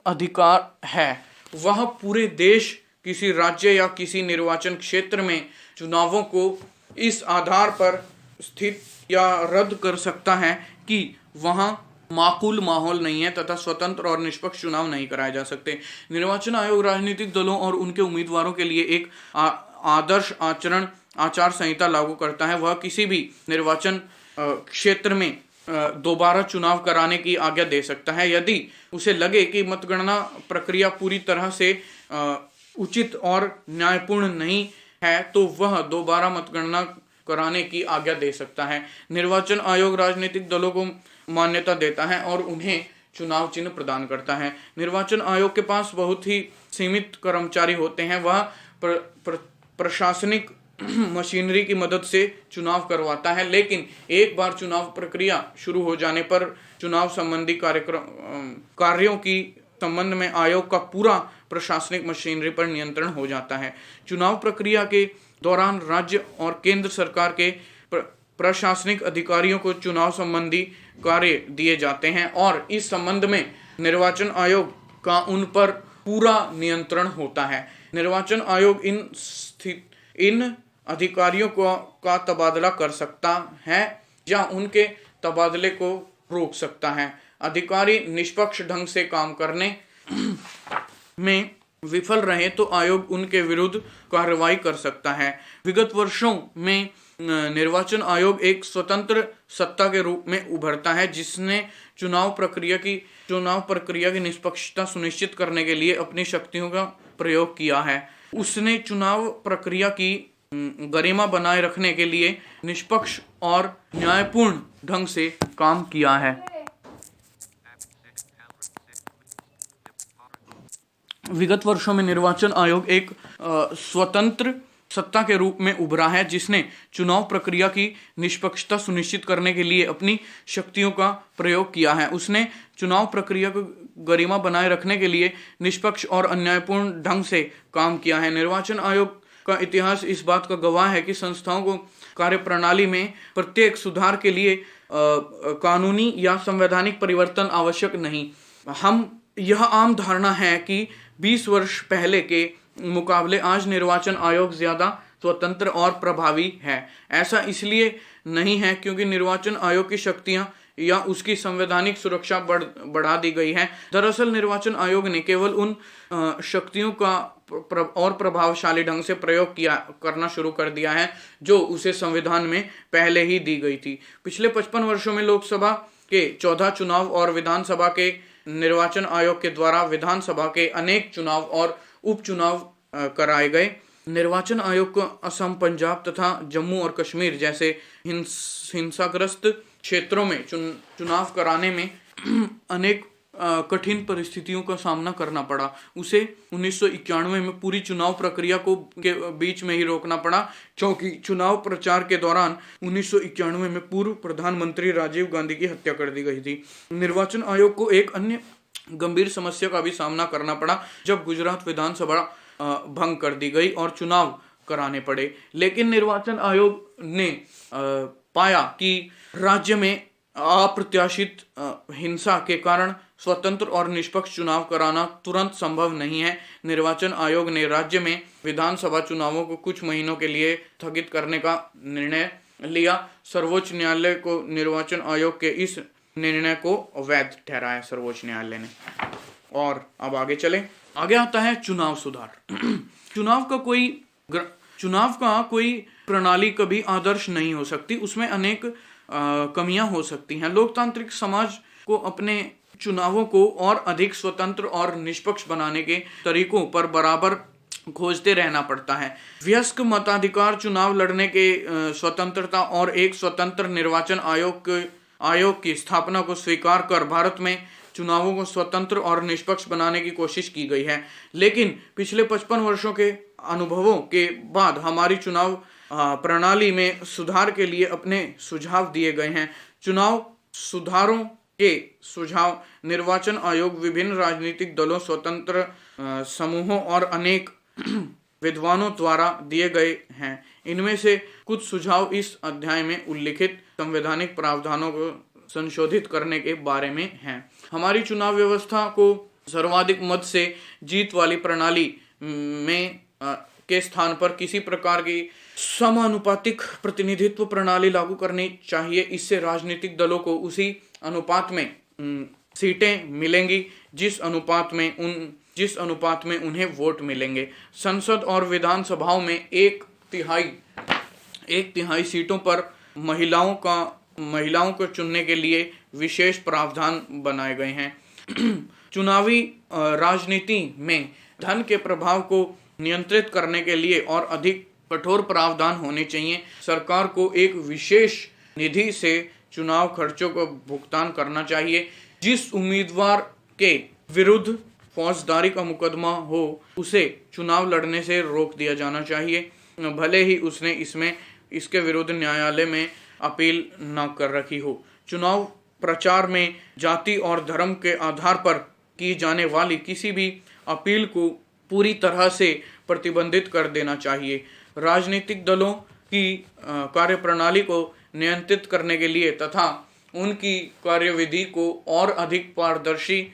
अधिकार है। वह पूरे देश, किसी राज्य या किसी निर्वाचन क्षेत्र में चुनावों को इस आधार पर स्थित या रद्द कर सकता है कि वहां माकूल माहौल नहीं है तथा स्वतंत्र और निष्पक्ष चुनाव नहीं कराए जा सकते। निर्वाचन आयोग राजनीतिक दलों और उनके उम्मीदवारों के लिए एक आदर्श आचार संहिता लागू करता है। वह किसी भी निर्वाचन क्षेत्र में दोबारा चुनाव कराने की आज्ञा दे सकता है यदि उसे लगे कि मतगणना प्रक्रिया पूरी तरह से उचित और न्यायपूर्ण नहीं है, तो वह दोबारा मतगणना कराने की आज्ञा दे सकता है। निर्वाचन आयोग राजनीतिक दलों को मान्यता देता है और उन्हें चुनाव चिन्ह प्रदान करता है। निर्वाचन आयोग के पास बहुत ही सीमित कर्मचारी होते हैं। वह प्रशासनिक मशीनरी की मदद से चुनाव करवाता है, लेकिन एक बार चुनाव प्रक्रिया शुरू हो जाने पर चुनाव संबंधी कार्यों की संबंध में आयोग का पूरा प्रशासनिक मशीनरी पर नियंत्रण हो जाता है। चुनाव प्रक्रिया के दौरान राज्य और केंद्र सरकार के प्रशासनिक अधिकारियों को चुनाव संबंधी कार्य दिए जाते हैं और इस संबंध में निर्वाचन आयोग का उन पर पूरा नियंत्रण होता है। निर्वाचन आयोग इन अधिकारियों का तबादला कर सकता है या उनके तबादले को रोक सकता है। अधिकारी निष्पक्ष ढंग से काम करने में विफल रहे तो आयोग उनके विरुद्ध कार्रवाई कर सकता है। विगत वर्षों में निर्वाचन आयोग एक स्वतंत्र सत्ता के रूप में उभरता है, जिसने चुनाव प्रक्रिया की निष्पक्षता सुनिश्चित करने के लिए अपनी शक्तियों का प्रयोग किया है। उसने चुनाव प्रक्रिया की गरिमा बनाए रखने के लिए निष्पक्ष और न्यायपूर्ण ढंग से काम किया है। विगत वर्षों में निर्वाचन आयोग एक स्वतंत्र सत्ता के रूप में उभरा है, जिसने चुनाव प्रक्रिया की निष्पक्षता सुनिश्चित करने के लिए अपनी शक्तियों का प्रयोग किया है। उसने चुनाव प्रक्रिया को गरिमा बनाए रखने के लिए निष्पक्ष और अन्यायपूर्ण ढंग से काम किया है। निर्वाचन आयोग का इतिहास इस बात का गवाह है कि संस्थाओं को कार्यप्रणाली में प्रत्येक सुधार के लिए कानूनी या संवैधानिक परिवर्तन आवश्यक नहीं। यह आम धारणा है कि 20 वर्ष पहले के मुकाबले आज निर्वाचन आयोग ज्यादा स्वतंत्र और प्रभावी है। ऐसा इसलिए नहीं है क्योंकि निर्वाचन आयोग की शक्तियां या उसकी संवैधानिक सुरक्षा बढ़ा दी गई है। दरअसल निर्वाचन आयोग ने केवल उन शक्तियों का और प्रभावशाली ढंग से प्रयोग करना शुरू कर दिया है जो उसे संविधान में पहले ही दी गई थी। पिछले 55 वर्षों में लोकसभा के 14 चुनाव और विधानसभा के निर्वाचन आयोग के द्वारा विधानसभा के अनेक चुनाव और उपचुनाव कराए गए। निर्वाचन आयोग को असम, पंजाब तथा जम्मू और कश्मीर जैसे हिंसाग्रस्त क्षेत्रों में चुनाव कराने में अनेक कठिन परिस्थितियों का सामना करना पड़ा। उसे 1991 में पूरी चुनाव प्रक्रिया के बीच में ही रोकना पड़ा, क्योंकि चुनाव प्रचार के दौरान 1991 में पूर्व प्रधानमंत्री राजीव गांधी की हत्या कर दी गई थी। निर्वाचन आयोग को एक अन्य गंभीर समस्या का भी सामना करना पड़ा जब गुजरात विधानसभा भंग कर दी गई और चुनाव कराने पड़े। लेकिन निर्वाचन आयोग ने पाया कि राज्य में अप्रत्याशित हिंसा के कारण स्वतंत्र और निष्पक्ष चुनाव कराना तुरंत संभव नहीं है। निर्वाचन आयोग ने राज्य में विधानसभा चुनावों को कुछ महीनों के लिए स्थगित करने का निर्णय लिया। सर्वोच्च न्यायालय को निर्वाचन आयोग के इस निर्णय को अवैध ठहराया सर्वोच्च न्यायालय ने। और अब आगे चलें। आगे आता है चुनाव सुधार। चुनाव का कोई प्रणाली कभी आदर्श नहीं हो सकती, उसमें अनेक कमियां हो सकती हैं। लोकतांत्रिक समाज को अपने चुनावों को और अधिक स्वतंत्र और निष्पक्ष बनाने के तरीकों पर बराबर खोजते रहना पड़ता है। वयस्क मताधिकार, चुनाव लड़ने के स्वतंत्रता और एक स्वतंत्र निर्वाचन आयोग की स्थापना को स्वीकार कर भारत में चुनावों को स्वतंत्र और निष्पक्ष बनाने की कोशिश की गई है। लेकिन पिछले 55 वर्षों के अनुभवों के बाद हमारी चुनाव प्रणाली में सुधार के लिए अपने सुझाव दिए गए हैं। चुनाव सुधारों के सुझाव निर्वाचन आयोग, विभिन्न राजनीतिक दलों, स्वतंत्र समूहों और अनेक विद्वानों द्वारा दिए गए हैं। इनमें से कुछ सुझाव इस अध्याय में उल्लिखित संवैधानिक प्रावधानों को संशोधित करने के बारे में हैं। हमारी चुनाव व्यवस्था को सर्वाधिक मत से जीत वाली प्रणाली में के स्थान पर किसी प्रकार की समानुपातिक प्रतिनिधित्व प्रणाली लागू करनी चाहिए। इससे राजनीतिक दलों को उसी अनुपात में सीटें मिलेंगी जिस अनुपात में उन्हें वोट मिलेंगे। संसद और विधानसभाओं में एक तिहाई सीटों पर महिलाओं को चुनने के लिए विशेष प्रावधान बनाए गए हैं। चुनावी राजनीति में धन के प्रभाव को नियंत्रित करने के लिए और अधिक कठोर प्रावधान होने चाहिए। सरकार को एक विशेष निधि से चुनाव खर्चों को भुगतान करना चाहिए। जिस उम्मीदवार के विरुद्ध फौजदारी का मुकदमा हो उसे चुनाव लड़ने से रोक दिया जाना चाहिए, भले ही उसने इसके विरुद्ध न्यायालय में अपील न कर रखी हो। चुनाव प्रचार में जाति और धर्म के आधार पर की जाने वाली किसी भी अपील को पूरी तरह से प्रतिबंधित कर देना चाहिए। राजनीतिक दलों की कार्यप्रणाली को नियंत्रित करने के लिए तथा उनकी कार्यविधि को और अधिक पारदर्शी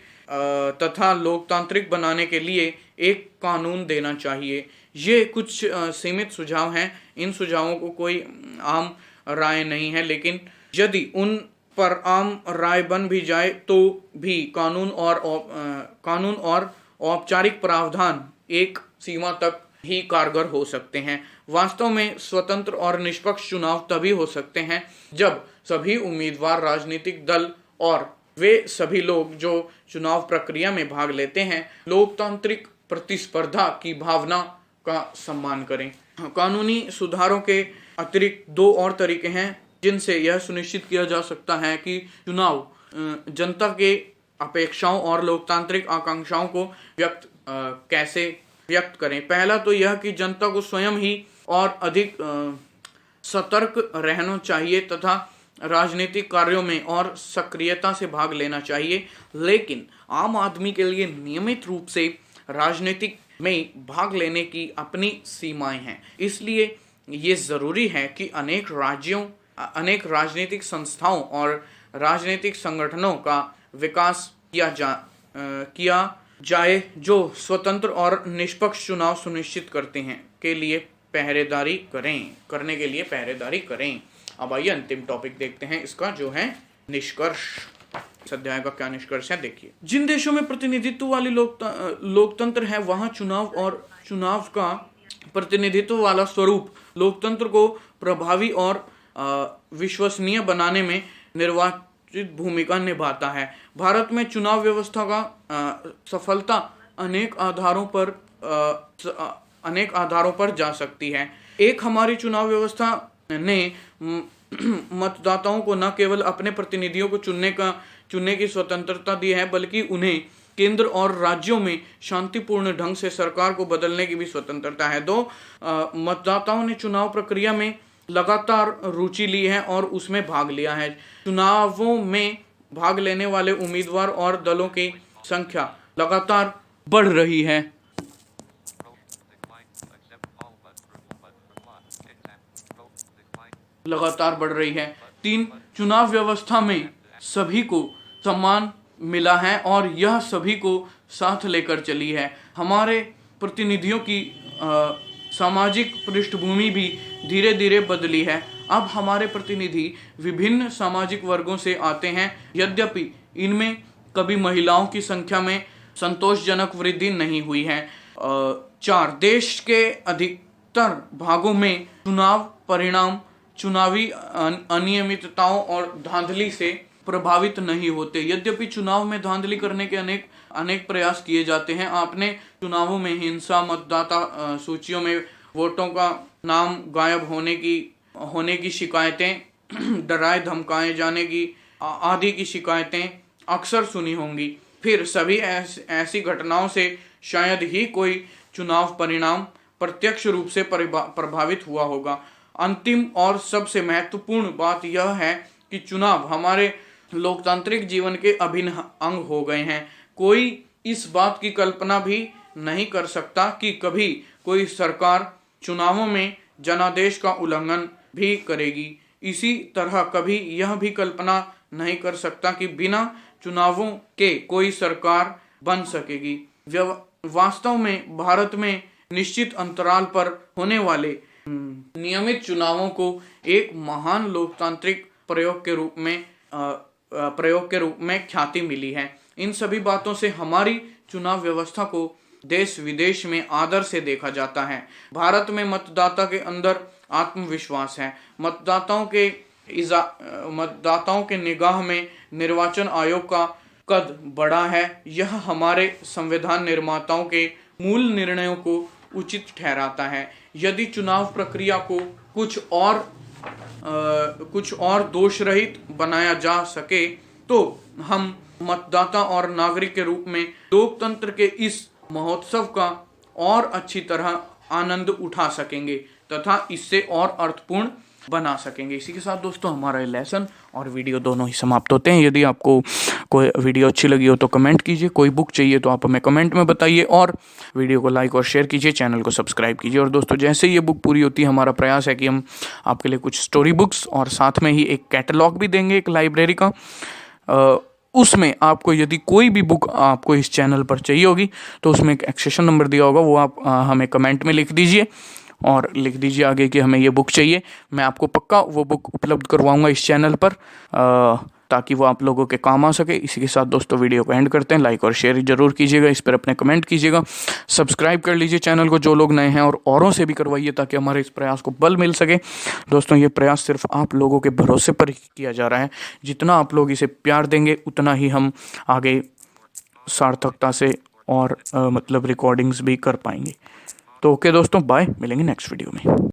तथा लोकतांत्रिक बनाने के लिए एक कानून देना चाहिए। ये कुछ सीमित सुझाव हैं। इन सुझावों को कोई आम राय नहीं है, लेकिन यदि उन पर आम राय बन भी जाए तो भी कानून और औपचारिक प्रावधान एक सीमा तक ही कारगर हो सकते हैं। वास्तव में स्वतंत्र और निष्पक्ष चुनाव तभी हो सकते हैं जब सभी उम्मीदवार, राजनीतिक दल और वे सभी लोग जो चुनाव प्रक्रिया में भाग लेते हैं लोकतांत्रिक प्रतिस्पर्धा की भावना का सम्मान करें। कानूनी सुधारों के अतिरिक्त दो और तरीके हैं जिनसे यह सुनिश्चित किया जा सकता है कि चुनाव जनता के अपेक्षाओं और लोकतांत्रिक आकांक्षाओं को कैसे व्यक्त करें। पहला तो यह कि जनता को स्वयं ही और अधिक सतर्क रहना चाहिए तथा राजनीतिक कार्यों में और सक्रियता से भाग लेना चाहिए। लेकिन आम आदमी के लिए नियमित रूप से राजनीतिक में भाग लेने की अपनी सीमाएं हैं। इसलिए ये जरूरी है कि अनेक राजनीतिक संस्थाओं और राजनीतिक संगठनों का विकास किया जाए जो स्वतंत्र और निष्पक्ष चुनाव सुनिश्चित करने के लिए पहरेदारी करें। अब आइए अंतिम टॉपिक देखते हैं, इसका जो है निष्कर्ष। इस अध्याय का क्या निष्कर्ष है देखिए। जिन देशों में प्रतिनिधित्व वाली लोकतंत्र है वहां चुनाव का प्रतिनिधित्व वाला स्वरूप लोकतंत्र को प्रभावी और विश्वसनीय बनाने में निर्वाचित भूमिका निभाता है। भारत में चुनाव व्यवस्था का सफलता अनेक आधारों पर जा सकती है। एक, हमारी चुनाव व्यवस्था ने मतदाताओं को न केवल अपने प्रतिनिधियों को चुनने की स्वतंत्रता दी है, बल्कि उन्हें केंद्र और राज्यों में शांतिपूर्ण ढंग से सरकार को बदलने की भी स्वतंत्रता है। दो, मतदाताओं ने चुनाव प्रक्रिया में लगातार रुचि ली है और उसमें भाग लिया है। चुनावों में भाग लेने वाले उम्मीदवार और दलों की संख्या लगातार बढ़ रही है। तीन, चुनाव व्यवस्था में सभी को सम्मान मिला है और यह सभी को साथ लेकर चली है। हमारे प्रतिनिधियों की सामाजिक पृष्ठभूमि भी धीरे धीरे बदली है। अब हमारे प्रतिनिधि विभिन्न सामाजिक वर्गों से आते हैं, यद्यपि इनमें कभी महिलाओं की संख्या में संतोषजनक वृद्धि नहीं हुई है। 4, देश के अधिकतर भागों में चुनाव परिणाम चुनावी अनियमितताओं और धांधली से प्रभावित नहीं होते। यद्यपि चुनाव में धांधली करने के अनेक प्रयास किए जाते हैं। आपने चुनावों में हिंसा, मतदाता सूचियों में वोटों का नाम गायब होने की शिकायतें, डराए धमकाए जाने की आदि की शिकायतें अक्सर सुनी होंगी। फिर सभी ऐसी घटनाओं से शायद ही कोई चुनाव परिणाम प्रत्यक्ष रूप से प्रभावित हुआ होगा। अंतिम और सबसे महत्वपूर्ण बात यह है कि चुनाव हमारे लोकतांत्रिक जीवन के अभिन्न अंग हो गए हैं। कोई इस बात की कल्पना भी नहीं कर सकता कि कभी कोई सरकार चुनावों में जनादेश का उल्लंघन भी करेगी। इसी तरह कभी यह भी कल्पना नहीं कर सकता कि बिना चुनावों के कोई सरकार बन सकेगी। वास्तव में भारत में निश्चित अंतराल पर होने वाले नियमित चुनावों को एक महान लोकतांत्रिक प्रयोग के रूप में ख्याति मिली है। इन सभी बातों से हमारी चुनाव व्यवस्था को देश विदेश में आदर से देखा जाता है। भारत में मतदाता के अंदर आत्मविश्वास है। मतदाताओं के निगाह में निर्वाचन आयोग का कद बड़ा है। यह हमारे संविधान निर्माताओं के मूल निर्णयों को उचित ठहराता है। यदि चुनाव प्रक्रिया को कुछ और दोष रहित बनाया जा सके तो हम मतदाता और नागरिक के रूप में लोकतंत्र के इस महोत्सव का और अच्छी तरह आनंद उठा सकेंगे तथा इससे और अर्थपूर्ण बना सकेंगे। इसी के साथ दोस्तों हमारा लेसन और वीडियो दोनों ही समाप्त होते हैं। यदि आपको कोई वीडियो अच्छी लगी हो तो कमेंट कीजिए, कोई बुक चाहिए तो आप हमें कमेंट में बताइए, और वीडियो को लाइक और शेयर कीजिए, चैनल को सब्सक्राइब कीजिए। और दोस्तों जैसे ही ये बुक पूरी होती है, हमारा प्रयास है कि हम आपके लिए कुछ स्टोरी बुक्स और साथ में ही एक कैटलॉग भी देंगे, एक लाइब्रेरी का। उसमें आपको यदि कोई भी बुक आपको इस चैनल पर चाहिए होगी तो उसमें एक एक्सेशन नंबर दिया होगा, वो आप हमें कमेंट में लिख दीजिए और लिख दीजिए आगे कि हमें ये बुक चाहिए। मैं आपको पक्का वो बुक उपलब्ध करवाऊंगा इस चैनल पर, ताकि वो आप लोगों के काम आ सके। इसी के साथ दोस्तों वीडियो को एंड करते हैं। लाइक और शेयर जरूर कीजिएगा, इस पर अपने कमेंट कीजिएगा, सब्सक्राइब कर लीजिए चैनल को जो लोग नए हैं, और औरों से भी करवाइए ताकि हमारे इस प्रयास को बल मिल सके। दोस्तों ये प्रयास सिर्फ आप लोगों के भरोसे पर ही किया जा रहा है। जितना आप लोग इसे प्यार देंगे उतना ही हम आगे सार्थकता से और मतलब रिकॉर्डिंग्स भी कर पाएंगे। तो ओके दोस्तों, बाय, मिलेंगे नेक्स्ट वीडियो में।